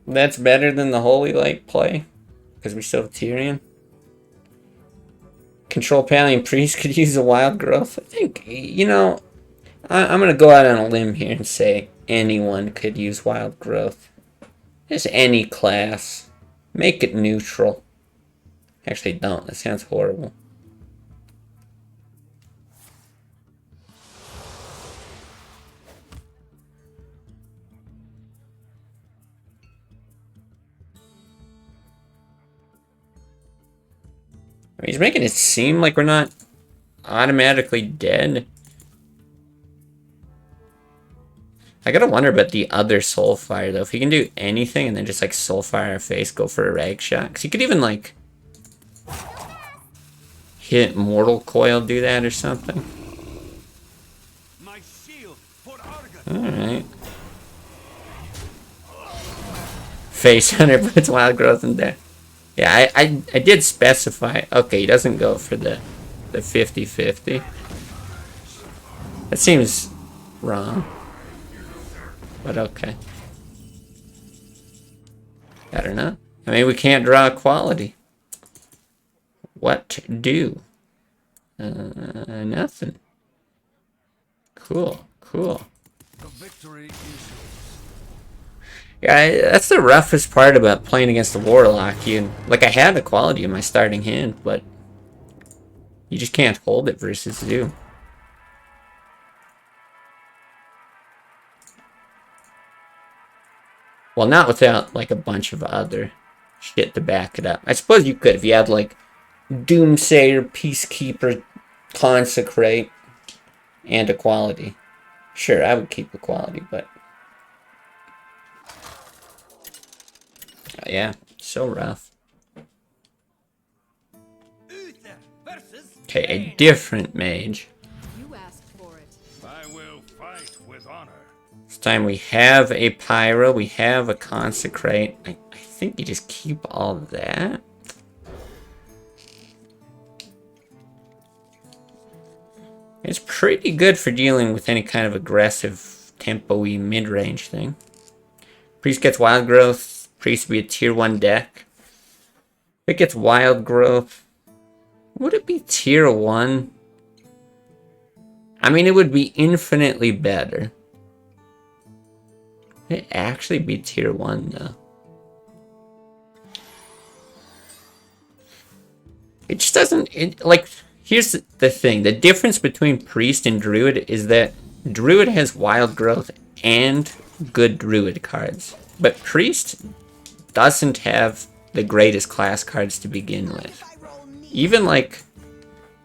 that's better than the Holy Light play, because we still have Tyrion. Control Paladin Priest could use a wild growth. I think, you know, I'm going to go out on a limb here and say anyone could use wild growth. Just any class. Make it neutral. Actually, don't. That sounds horrible. I mean, he's making it seem like we're not automatically dead. I gotta wonder about the other Soulfire, though. If he can do anything and then just, like, Soulfire our face, go for a rag shot. Because he could even, like, hit Mortal Coil, do that or something. My shield for Argon. Alright. Face Hunter puts Wild Growth in there. Yeah, I did specify. Okay, he doesn't go for the 50-50. That seems wrong. But okay. I don't know. I mean, we can't draw quality. What to do? Nothing. Cool, cool. The victory is yours. Yeah, that's the roughest part about playing against the Warlock. Like, I had the quality in my starting hand, but you just can't hold it versus Zoo. Well, not without, like, a bunch of other shit to back it up. I suppose you could if you had, like, Doomsayer, Peacekeeper, Consecrate, and Equality. Sure, I would keep Equality, but... yeah, so rough. Okay, a different mage. You asked for it. I will fight with honor. This time we have a Pyro, we have a Consecrate. I think you just keep all of that. It's pretty good for dealing with any kind of aggressive, tempo-y mid-range thing. Priest gets Wild Growth. Priest would be a tier 1 deck. If it gets Wild Growth, would it be tier 1? I mean, it would be infinitely better. Would it actually be tier 1, though? It just doesn't... like, here's the thing. The difference between Priest and Druid is that Druid has Wild Growth and good Druid cards. But Priest doesn't have the greatest class cards to begin with. Even, like,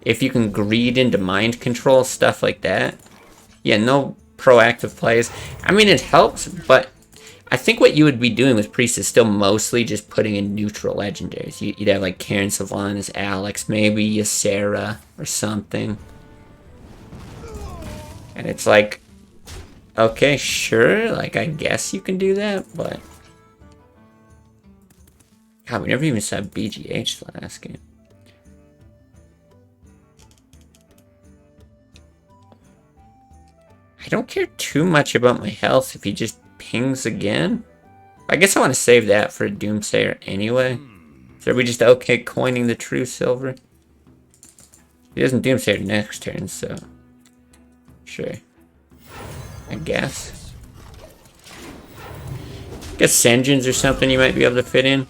if you can greed into mind control, stuff like that. Yeah, no proactive plays. I mean, it helps, but I think what you would be doing with Priest is still mostly just putting in neutral legendaries. You'd have, like, Karen Savon as Alex, maybe Ysera or something. And it's like, okay, sure, like, I guess you can do that, but... God, we never even saw BGH last game. I don't care too much about my health if he just pings again. I guess I want to save that for a Doomsayer anyway. So are we just okay coining the true silver? He doesn't Doomsayer next turn, so... sure. I guess. Guess Sengens or something you might be able to fit in.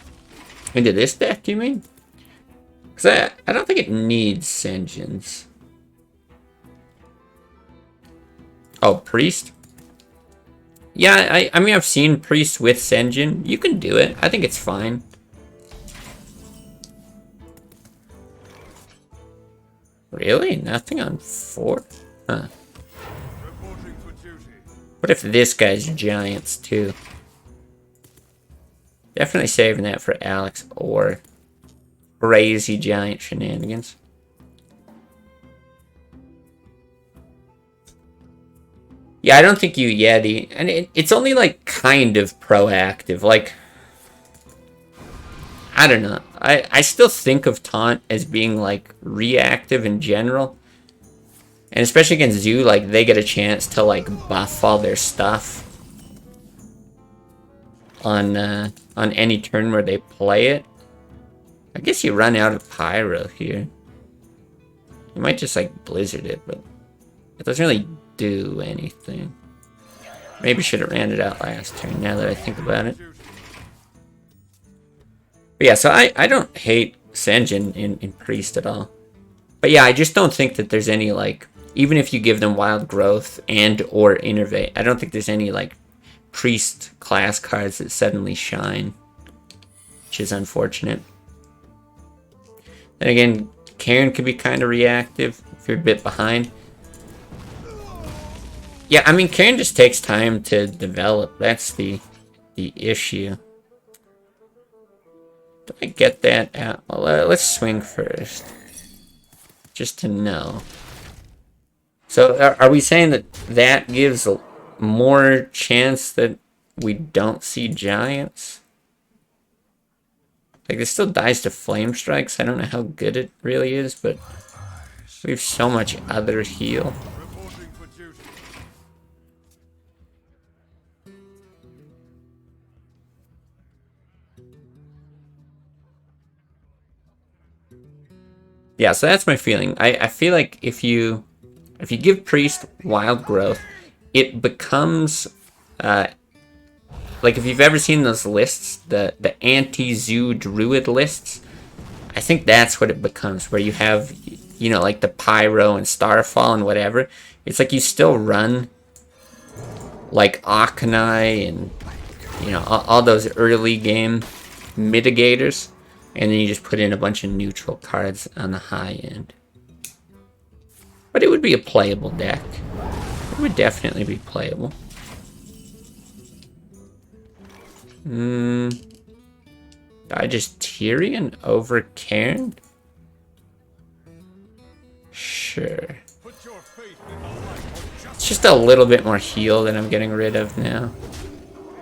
Into this deck, you mean? Because I don't think it needs Sengens. Oh, Priest? Yeah, I mean, I've seen Priest with Sengen. You can do it. I think it's fine. Really? Nothing on 4? Huh. Reporting for duty. What if this guy's Giants, too? Definitely saving that for Alex or crazy Giant shenanigans. Yeah, I don't think you Yeti. And it's only, like, kind of proactive. Like, I don't know. I still think of Taunt as being, like, reactive in general. And especially against Zoo, like, they get a chance to, like, buff all their stuff on any turn where they play it. I guess you run out of Pyro here. You might just like blizzard it, but it doesn't really do anything. Maybe should have ran it out last turn, now that I think about it. But yeah, so I don't hate Sen'jin in Priest at all. But yeah, I just don't think that there's any, like, even if you give them Wild Growth and or Innervate, I don't think there's any, like, Priest class cards that suddenly shine. Which is unfortunate. Then again, Karin could be kind of reactive if you're a bit behind. Yeah, I mean, Karin just takes time to develop. That's the issue. Do I get that out? Well, let's swing first. Just to know. So, are we saying that that gives more chance that we don't see giants? Like, it still dies to flame strikes. I don't know how good it really is, but we have so much other heal. Yeah, so that's my feeling. I feel like if you give Priest Wild Growth, it becomes like if you've ever seen those lists, the anti-zoo Druid lists, I think that's what it becomes, where you have, you know, like the Pyro and Starfall and whatever. It's like you still run like Akanai and, you know, all those early game mitigators. And then you just put in a bunch of neutral cards on the high end. But it would be a playable deck. It would definitely be playable. I just Tyrion over Cairn? Sure. It's just a little bit more heal that I'm getting rid of now.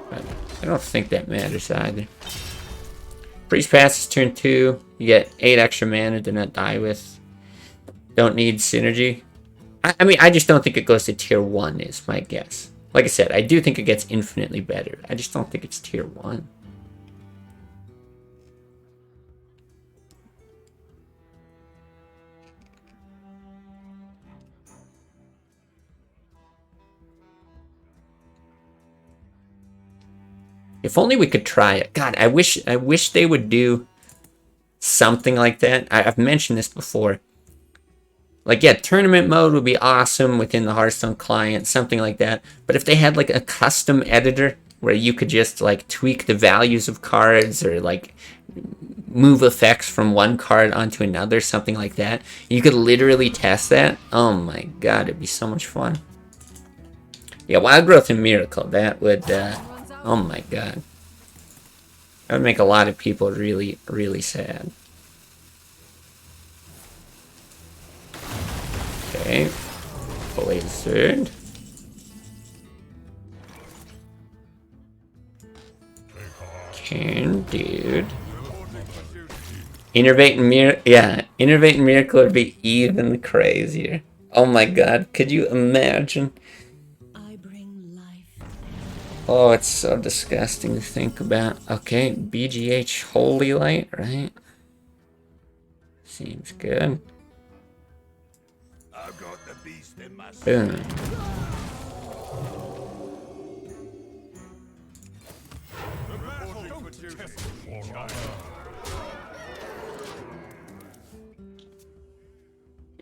But I don't think that matters either. Priest passes turn 2. You get 8 extra mana to not die with. Don't need synergy. I mean, I just don't think it goes to tier 1 is my guess. Like I said, I do think it gets infinitely better. I just don't think it's tier 1. If only we could try it. God, I wish they would do something like that. I've mentioned this before. Like, yeah, tournament mode would be awesome within the Hearthstone client, something like that. But if they had, like, a custom editor where you could just, like, tweak the values of cards or, like, move effects from one card onto another, something like that. You could literally test that. Oh my god, it'd be so much fun. Yeah, Wild Growth and Miracle, that would, oh my god. That would make a lot of people really, really sad. Okay. Blizzard. Can, dude. Innervate and Innervate and Miracle would be even crazier. Oh my god, could you imagine? Oh, it's so disgusting to think about. Okay, BGH Holy Light, right? Seems good. I've got the beast in my Boom.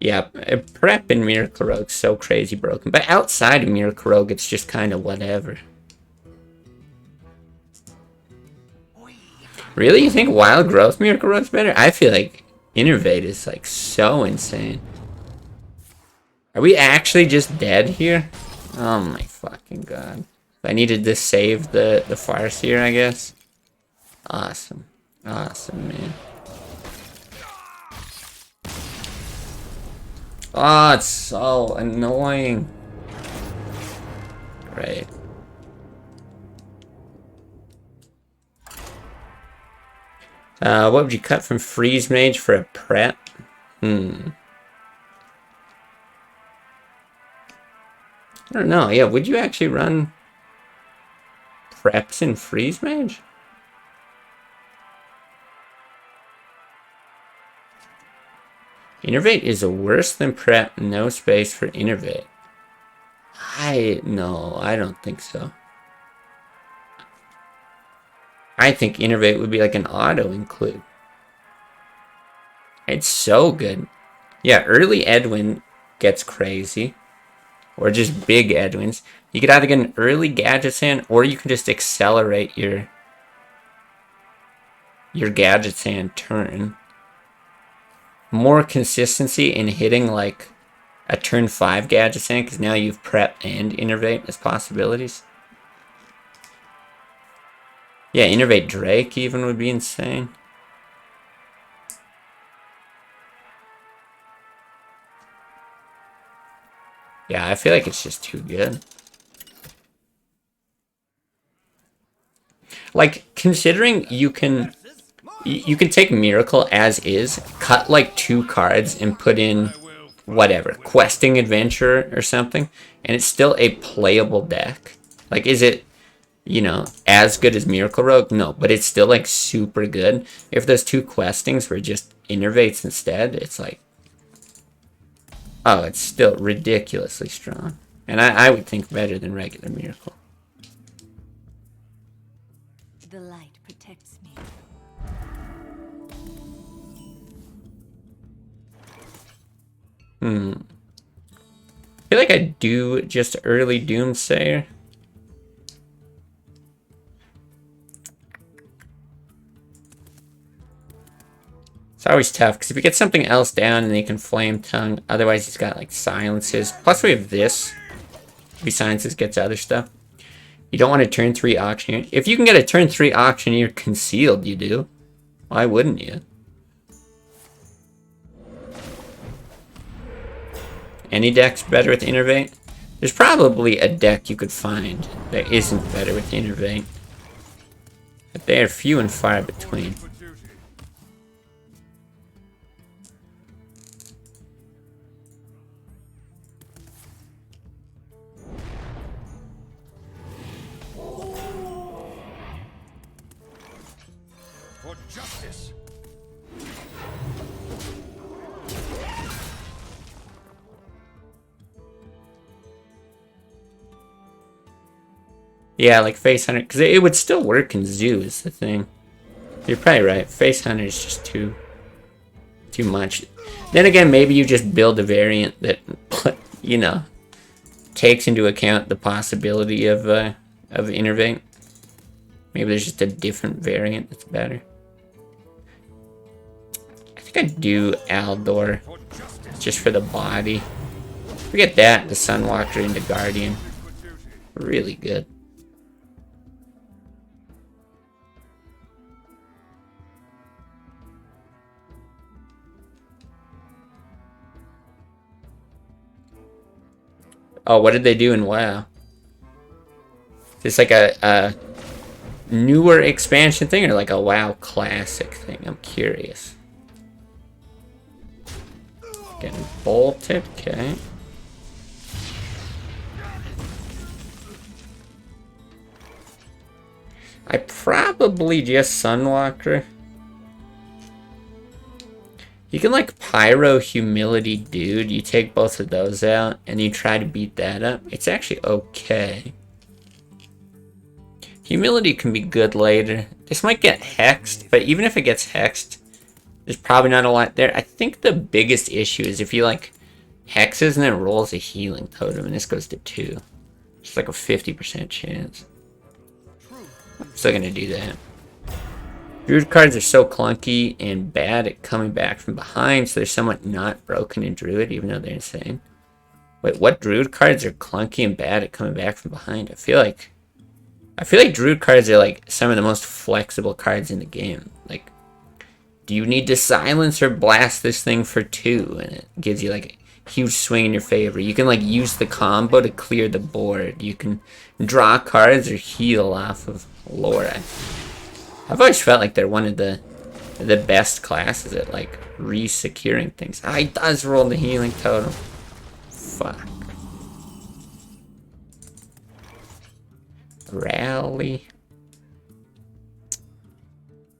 Yeah, prep in Miracle Rogue's so crazy broken. But outside of Miracle Rogue, it's just kind of whatever. Really? You think Wild Growth Miracle Rogue's better? I feel like Innervate is like so insane. Are we actually just dead here? Oh my fucking god. I needed to save the Farseer, I guess. Awesome. Awesome, man. Oh, it's so annoying. Great. What would you cut from Freeze Mage for a prep? I don't know. Yeah, would you actually run preps in Freeze Mage? Innervate is worse than prep. No space for Innervate. No, I don't think so. I think Innervate would be like an auto include. It's so good. Yeah, early Edwin gets crazy. Or just big Edwins. You could either get an early Gadget in, or you can just accelerate your Gadget Sand turn. More consistency in hitting like a turn 5 Gadget Sand, because now you've prep and Innervate as possibilities. Yeah, Innervate Drake even would be insane. Yeah, I feel like it's just too good. Like, considering you can take Miracle as is, cut like 2 cards and put in whatever, Questing Adventure or something, and it's still a playable deck. Like, is it, you know, as good as Miracle Rogue? No, but it's still like super good. If those 2 Questings were just Innervates instead, it's like, oh, it's still ridiculously strong. And I would think better than regular Miracle. The light protects me. I feel like I do just early Doomsayer. It's always tough, because if you get something else down and he can Flame Tongue, otherwise he's got like Silences. Plus we have this. If he Silences, gets other stuff. You don't want a turn 3 Auctioneer. If you can get a turn 3 Auctioneer concealed, you do. Why wouldn't you? Any deck's better with Innervate? There's probably a deck you could find that isn't better with Innervate. But they are few and far between. For justice. Yeah, like Face Hunter, because it would still work in Zoo is the thing. You're probably right. Face Hunter is just too much. Then again, maybe you just build a variant that, you know, takes into account the possibility of Innervate. Maybe there's just a different variant that's better. I think I'd do Aldor just for the body. If we get that, the Sunwalker into Guardian. Really good. Oh, what did they do in WoW? Is this like a newer expansion thing or like a WoW classic thing? I'm curious. Getting bolted, okay. I probably just Sunwalker. You can like Pyro Humility Dude. You take both of those out and you try to beat that up. It's actually okay. Humility can be good later. This might get hexed, but even if it gets hexed, there's probably not a lot there. I think the biggest issue is if you like hexes and then rolls a healing totem and this goes to 2. It's like a 50% chance. I'm still gonna do that. Druid cards are so clunky and bad at coming back from behind, so they're somewhat not broken in Druid, even though they're insane. Wait, what Druid cards are clunky and bad at coming back from behind? I feel like Druid cards are like some of the most flexible cards in the game. Like, do you need to silence or blast this thing for 2? And it gives you like a huge swing in your favor. You can like use the combo to clear the board. You can draw cards or heal off of Laura. I've always felt like they're one of the best classes at like re-securing things. Ah, he does roll the healing totem. Fuck. Rally.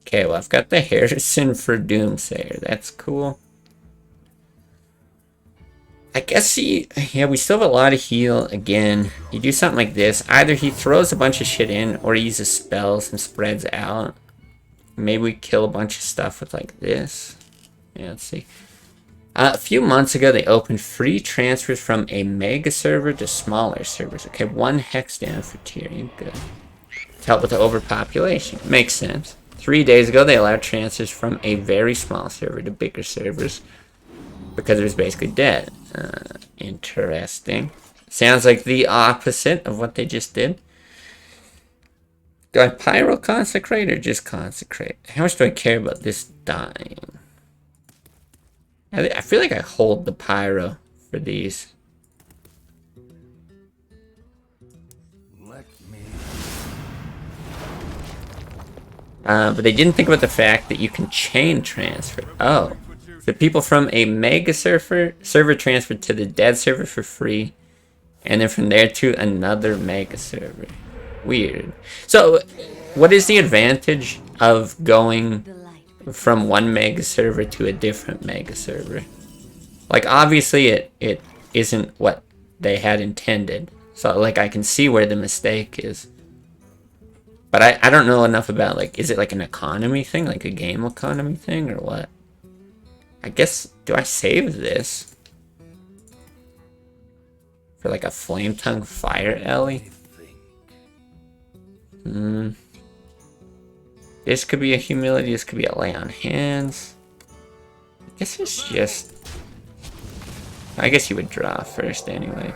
Okay, well I've got the Harrison for Doomsayer. That's cool. I guess yeah, we still have a lot of heal. Again, you do something like this. Either he throws a bunch of shit in, or he uses spells and spreads out. Maybe we kill a bunch of stuff with like this. Yeah, let's see. A few months ago, they opened free transfers from a mega server to smaller servers. Okay, 1 hex down for Tyrion. Good. To help with the overpopulation. Makes sense. 3 days ago, they allowed transfers from a very small server to bigger servers because it was basically dead. Interesting. Sounds like the opposite of what they just did. Do I pyro consecrate or just consecrate? How much do I care about this dying? I feel like I hold the pyro for these. Let me. But they didn't think about the fact that you can chain transfer. Oh. The people from a mega server transferred to the dead server for free. And then from there to another mega server. Weird. So, what is the advantage of going from one mega server to a different mega server? Like, obviously it isn't what they had intended. So, like, I can see where the mistake is. But I don't know enough about, like, is it like an economy thing? Like a game economy thing or what? I guess, do I save this? For like a flame tongue fire Ellie? This could be a humility, this could be a lay on hands. I guess it's just... I guess you would draw first anyway.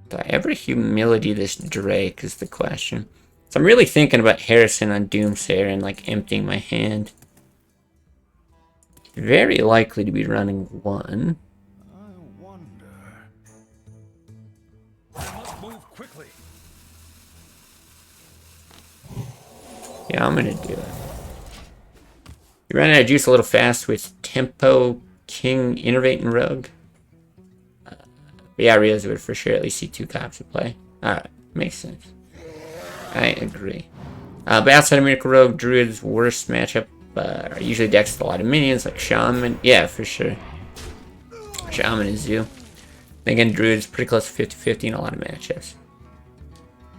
Do I ever humility this Drake is the question. So I'm really thinking about Harrison on Doomsayer and like emptying my hand. Very likely to be running 1. I wonder. Let's move quickly. Yeah, I'm gonna do it. You ran out of juice a little fast with Tempo, King, Innervate, and Rogue. But yeah, Rios would for sure at least see 2 cops at play. Alright, makes sense. I agree. But outside of Miracle Rogue, Druid's worst matchup are usually decks with a lot of minions, like Shaman. Yeah, for sure. Shaman is you. Again, Druid's pretty close to 50-50 in a lot of matchups.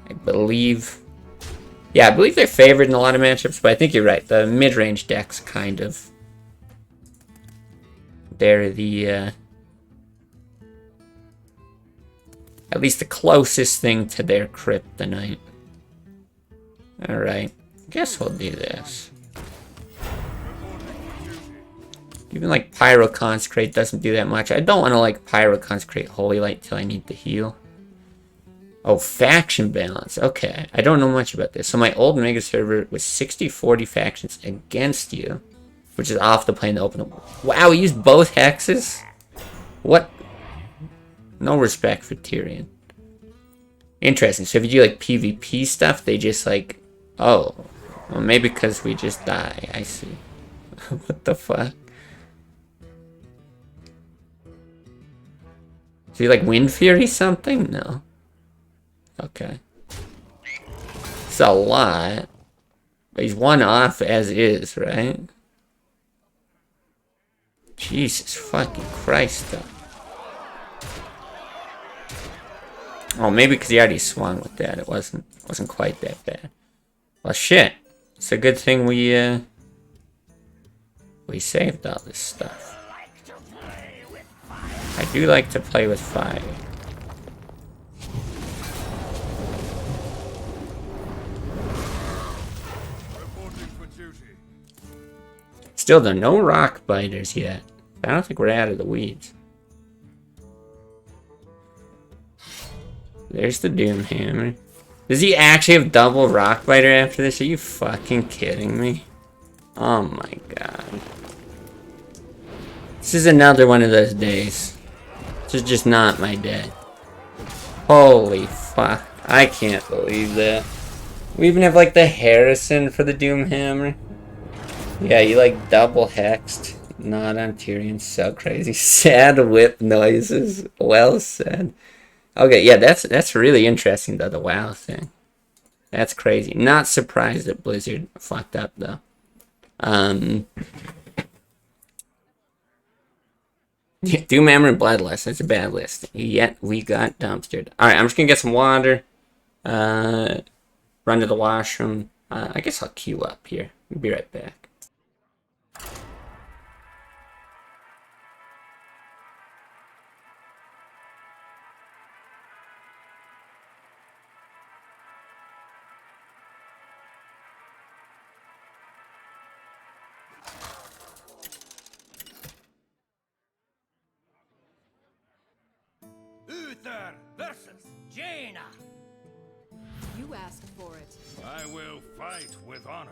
I believe... Yeah, I believe they're favored in a lot of matchups, but I think you're right. The mid-range decks kind of... They're the... At least the closest thing to their kryptonite. Alright. Guess we'll do this. Even like Pyro Consecrate doesn't do that much. I don't want to like Pyro Consecrate Holy Light till I need to heal. Oh, faction balance. Okay, I don't know much about this. So my old Mega server was 60-40 factions against you, which is off the plane to open. Wow, we used both hexes? What? No respect for Tyrion. Interesting. So if you do like PvP stuff, they just like, oh, well, maybe because we just die. I see. What the fuck? So you like Wind Fury something? No. Okay. It's a lot. But he's 1 off as is, right? Jesus fucking Christ, though. Oh, maybe because he already swung with that. It wasn't quite that bad. Well, shit. It's a good thing we saved all this stuff. I do like to play with fire. Still, there are no rock biters yet. I don't think we're out of the weeds. There's the Doomhammer. Does he actually have double rock biter after this? Are you fucking kidding me? Oh my god. This is another one of those days. This is just not my day. Holy fuck. I can't believe that. We even have like the Harrison for the Doomhammer. Yeah, you like double hexed. Not on Tyrion. So crazy. Sad whip noises. Well said. Okay, yeah, that's really interesting though, the WoW thing. That's crazy. Not surprised that Blizzard fucked up, though. Doom Hammer and Bloodlust. That's a bad list. Yet we got dumpstered. Alright, I'm just gonna get some water. Run to the washroom. I guess I'll queue up here. Be right back. Uther versus Jaina. You asked for it. I will fight with honor.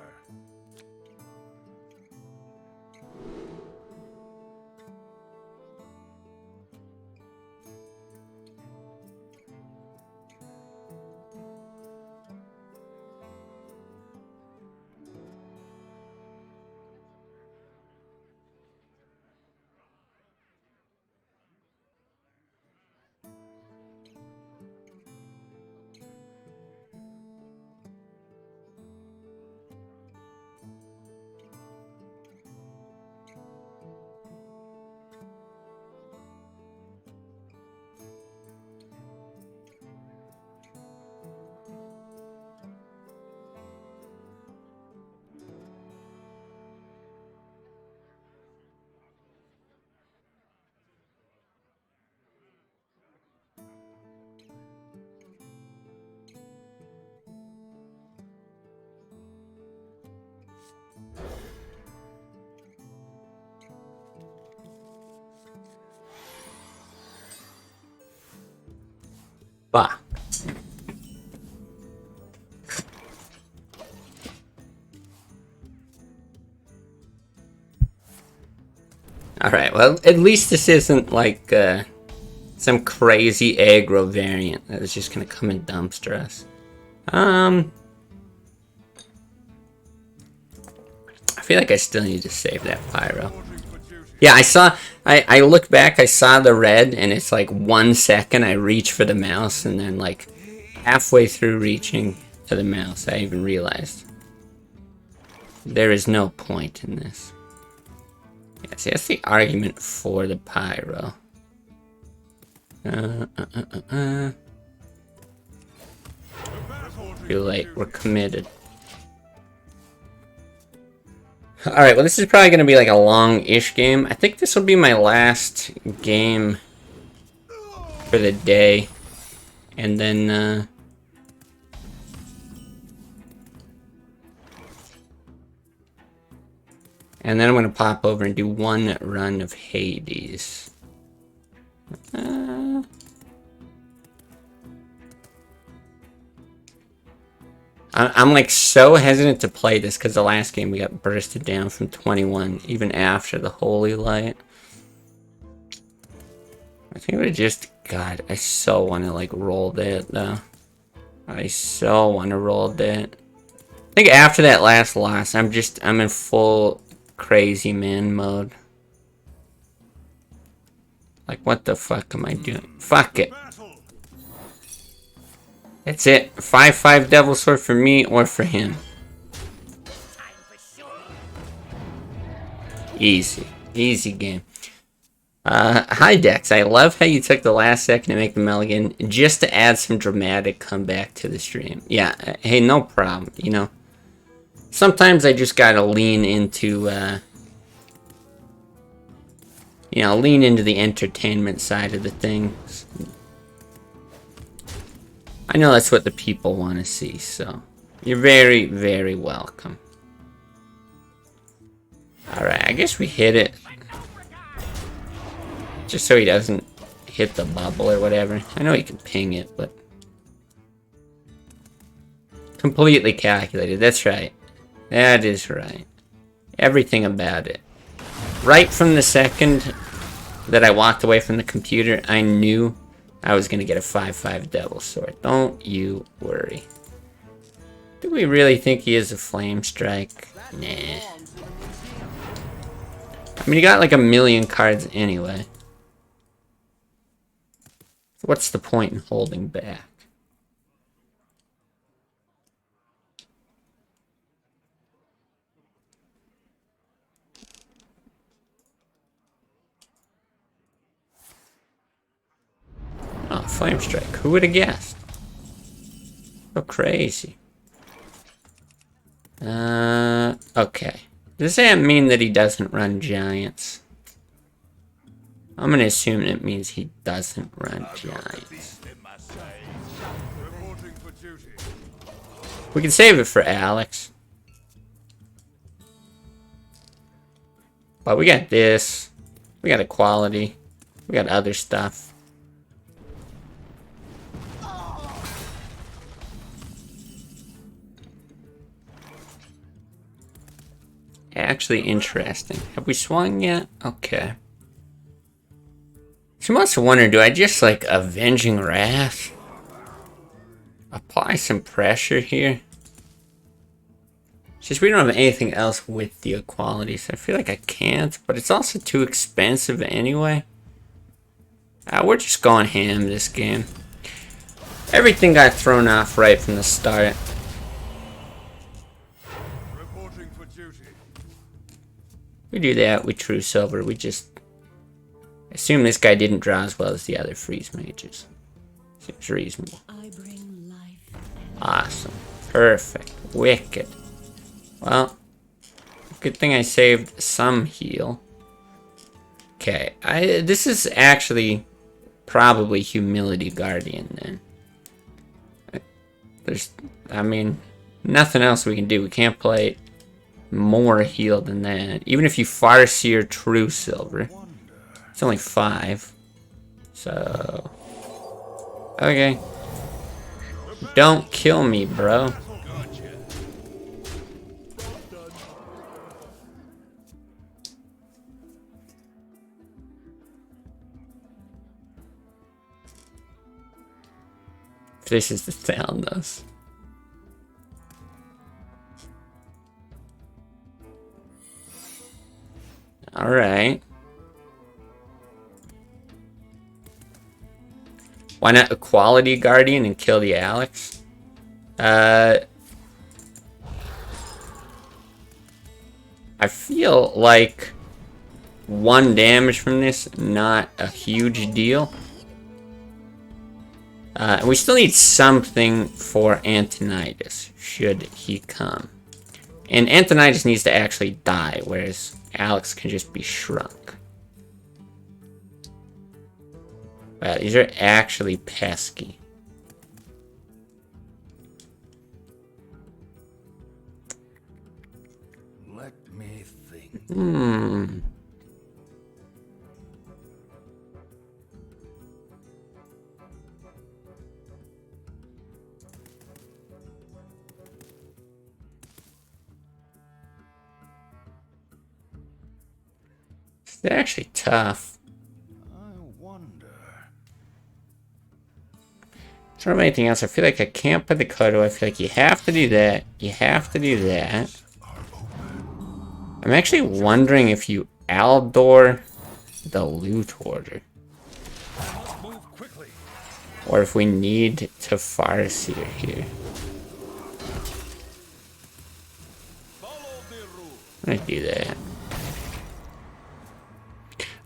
Bah. Alright, well, at least this isn't like some crazy aggro variant that is just gonna come and dumpster us. I feel like I still need to save that pyro. Yeah, I looked back, I saw the red, and it's like 1 second I reach for the mouse, and then like halfway through reaching to the mouse, I even realized there is no point in this. Yeah, see, that's the argument for the pyro. Too late, we're committed. Alright, well this is probably going to be like a long-ish game. I think this will be my last game for the day. And then, I'm going to pop over and do one run of Hades. I'm like so hesitant to play this because the last game we got bursted down from 21 even after the Holy Light. I think we just, God, I so want to like roll that though. I so want to roll that. I think after that last loss, I'm in full crazy man mode. Like what the fuck am I doing? Fuck it. That's it. 5/5 Devil Sword for me or for him. Easy. Easy game. Hi Dex. I love how you took the last second to make the mulligan just to add some dramatic comeback to the stream. Yeah, hey, no problem. You know, sometimes I just gotta lean into, lean into the entertainment side of the things. I know that's what the people want to see, so you're very, very welcome. Alright, I guess we hit it. Just so he doesn't hit the bubble or whatever. I know he can ping it, but... completely calculated, that's right. That is right. Everything about it. Right from the second that I walked away from the computer, I knew I was going to get a 5/5 Devil Sword. Don't you worry. Do we really think he is a Flame Strike? Nah. I mean, he got like 1,000,000 cards anyway. What's the point in holding back? Flame Strike. Who would have guessed? So crazy. Okay. Does that mean that he doesn't run giants? I'm gonna assume it means he doesn't run giants. We can save it for Alex. But we got this. We got equality. We got other stuff. Actually interesting. Have we swung yet? Okay. So you must wonder, do I just like Avenging Wrath? Apply some pressure here? It's just we don't have anything else with the equality, so I feel like I can't, but it's also too expensive anyway. We're just going ham this game. Everything got thrown off right from the start. Reporting for duty. We do that with True Silver. We just assume this guy didn't draw as well as the other freeze mages. Seems reasonable. I bring life. Awesome. Perfect. Wicked. Well, good thing I saved some heal. Okay, this is actually probably Humility Guardian then. I mean, nothing else we can do. We can't play more heal than that. Even if you Farseer True Silver. It's only 5. So... okay. Don't kill me, bro. This is the Thalnos. Alright. Why not Equality Guardian and kill the Alex? I feel like 1 damage from this, not a huge deal. We still need something for Antonidas, should he come. And Antonidas needs to actually die, whereas Alex can just be shrunk. Wow, these are actually pesky. Let me think. They're actually tough. I wonder. I don't have anything else. I feel like I can't put the Kodo. I feel like you have to do that. You have to do that. I'm actually wondering if you Aldor the Loot Order. Or if we need to Farseer here. I'm gonna do that.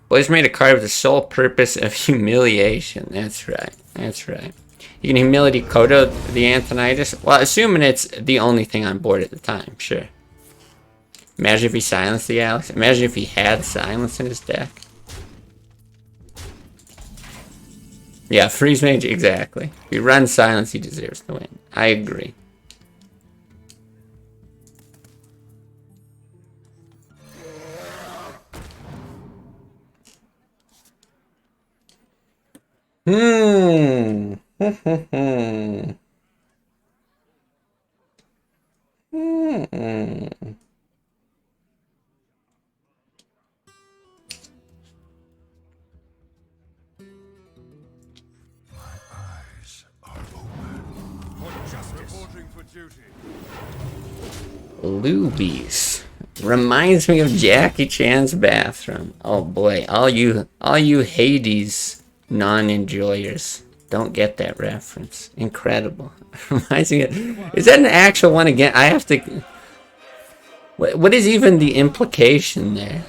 Blaze made a card with the sole purpose of humiliation. That's right. That's right. You can humility Kodo the Antonidas. Well, assuming it's the only thing on board at the time, sure. Imagine if he silenced the Alex. Imagine if he had silence in his deck. Yeah, freeze mage, exactly. If he runs silence, he deserves to win. I agree. Lubies. Reminds me of Jackie Chan's bathroom. Oh boy, all you Hades non-enjoyers don't get that reference. Incredible. Reminds me of, is that an actual one again? I have to... What is even the implication there?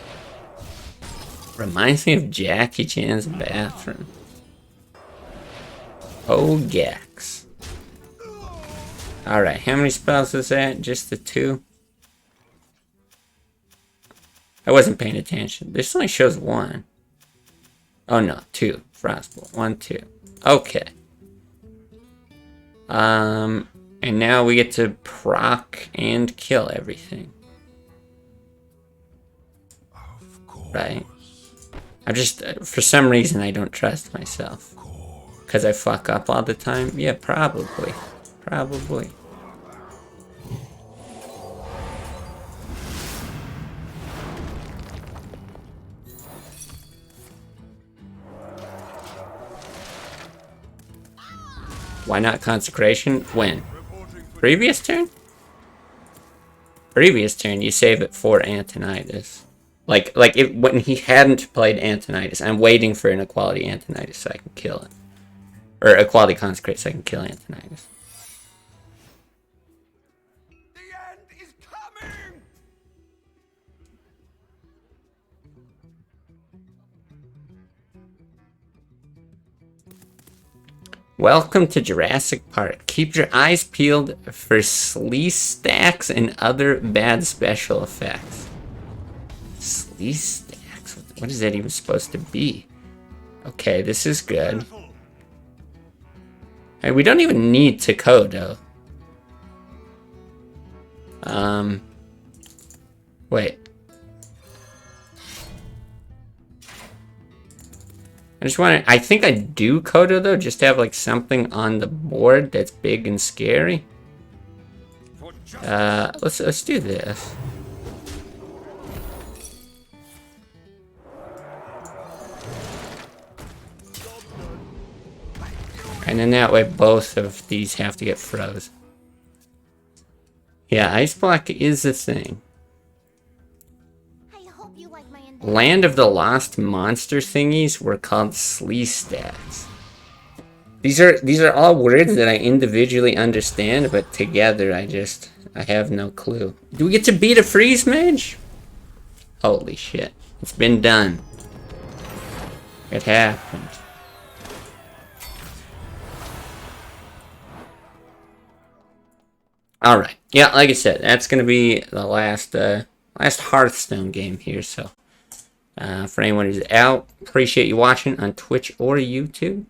Reminds me of Jackie Chan's bathroom. Oh, Gax. Alright, how many spells is that? Just the 2? I wasn't paying attention. This only shows 1. Oh no, 2. Frostbolt. 1, 2. Okay. And now we get to proc and kill everything. Of course. Right? I'm just, for some reason, I don't trust myself. Because I fuck up all the time? Yeah, probably. Probably. Why not consecration? When? Previous turn? Previous turn, you save it for Antonidas. Like when he hadn't played Antonidas. I'm waiting for an equality Antonidas so I can kill it. Or equality consecrate so I can kill Antonidas. The end is coming! Welcome to Jurassic Park. Keep your eyes peeled for Slee stacks and other bad special effects. Slee stacks? What is that even supposed to be? Okay, this is good. Hey, we don't even need Takodo. Wait. I think I do Kodo though, just to have like something on the board that's big and scary. Let's do this. And then that way both of these have to get froze. Yeah, Ice Block is a thing. I hope you like my invention. Land of the Lost Monster thingies were called Slee stacks. These are all words that I individually understand, but together I have no clue. Do we get to beat a freeze mage? Holy shit. It's been done. It happened. Alright. Yeah, like I said, that's gonna be the last Hearthstone game here, so for anyone who's out, appreciate you watching on Twitch or YouTube.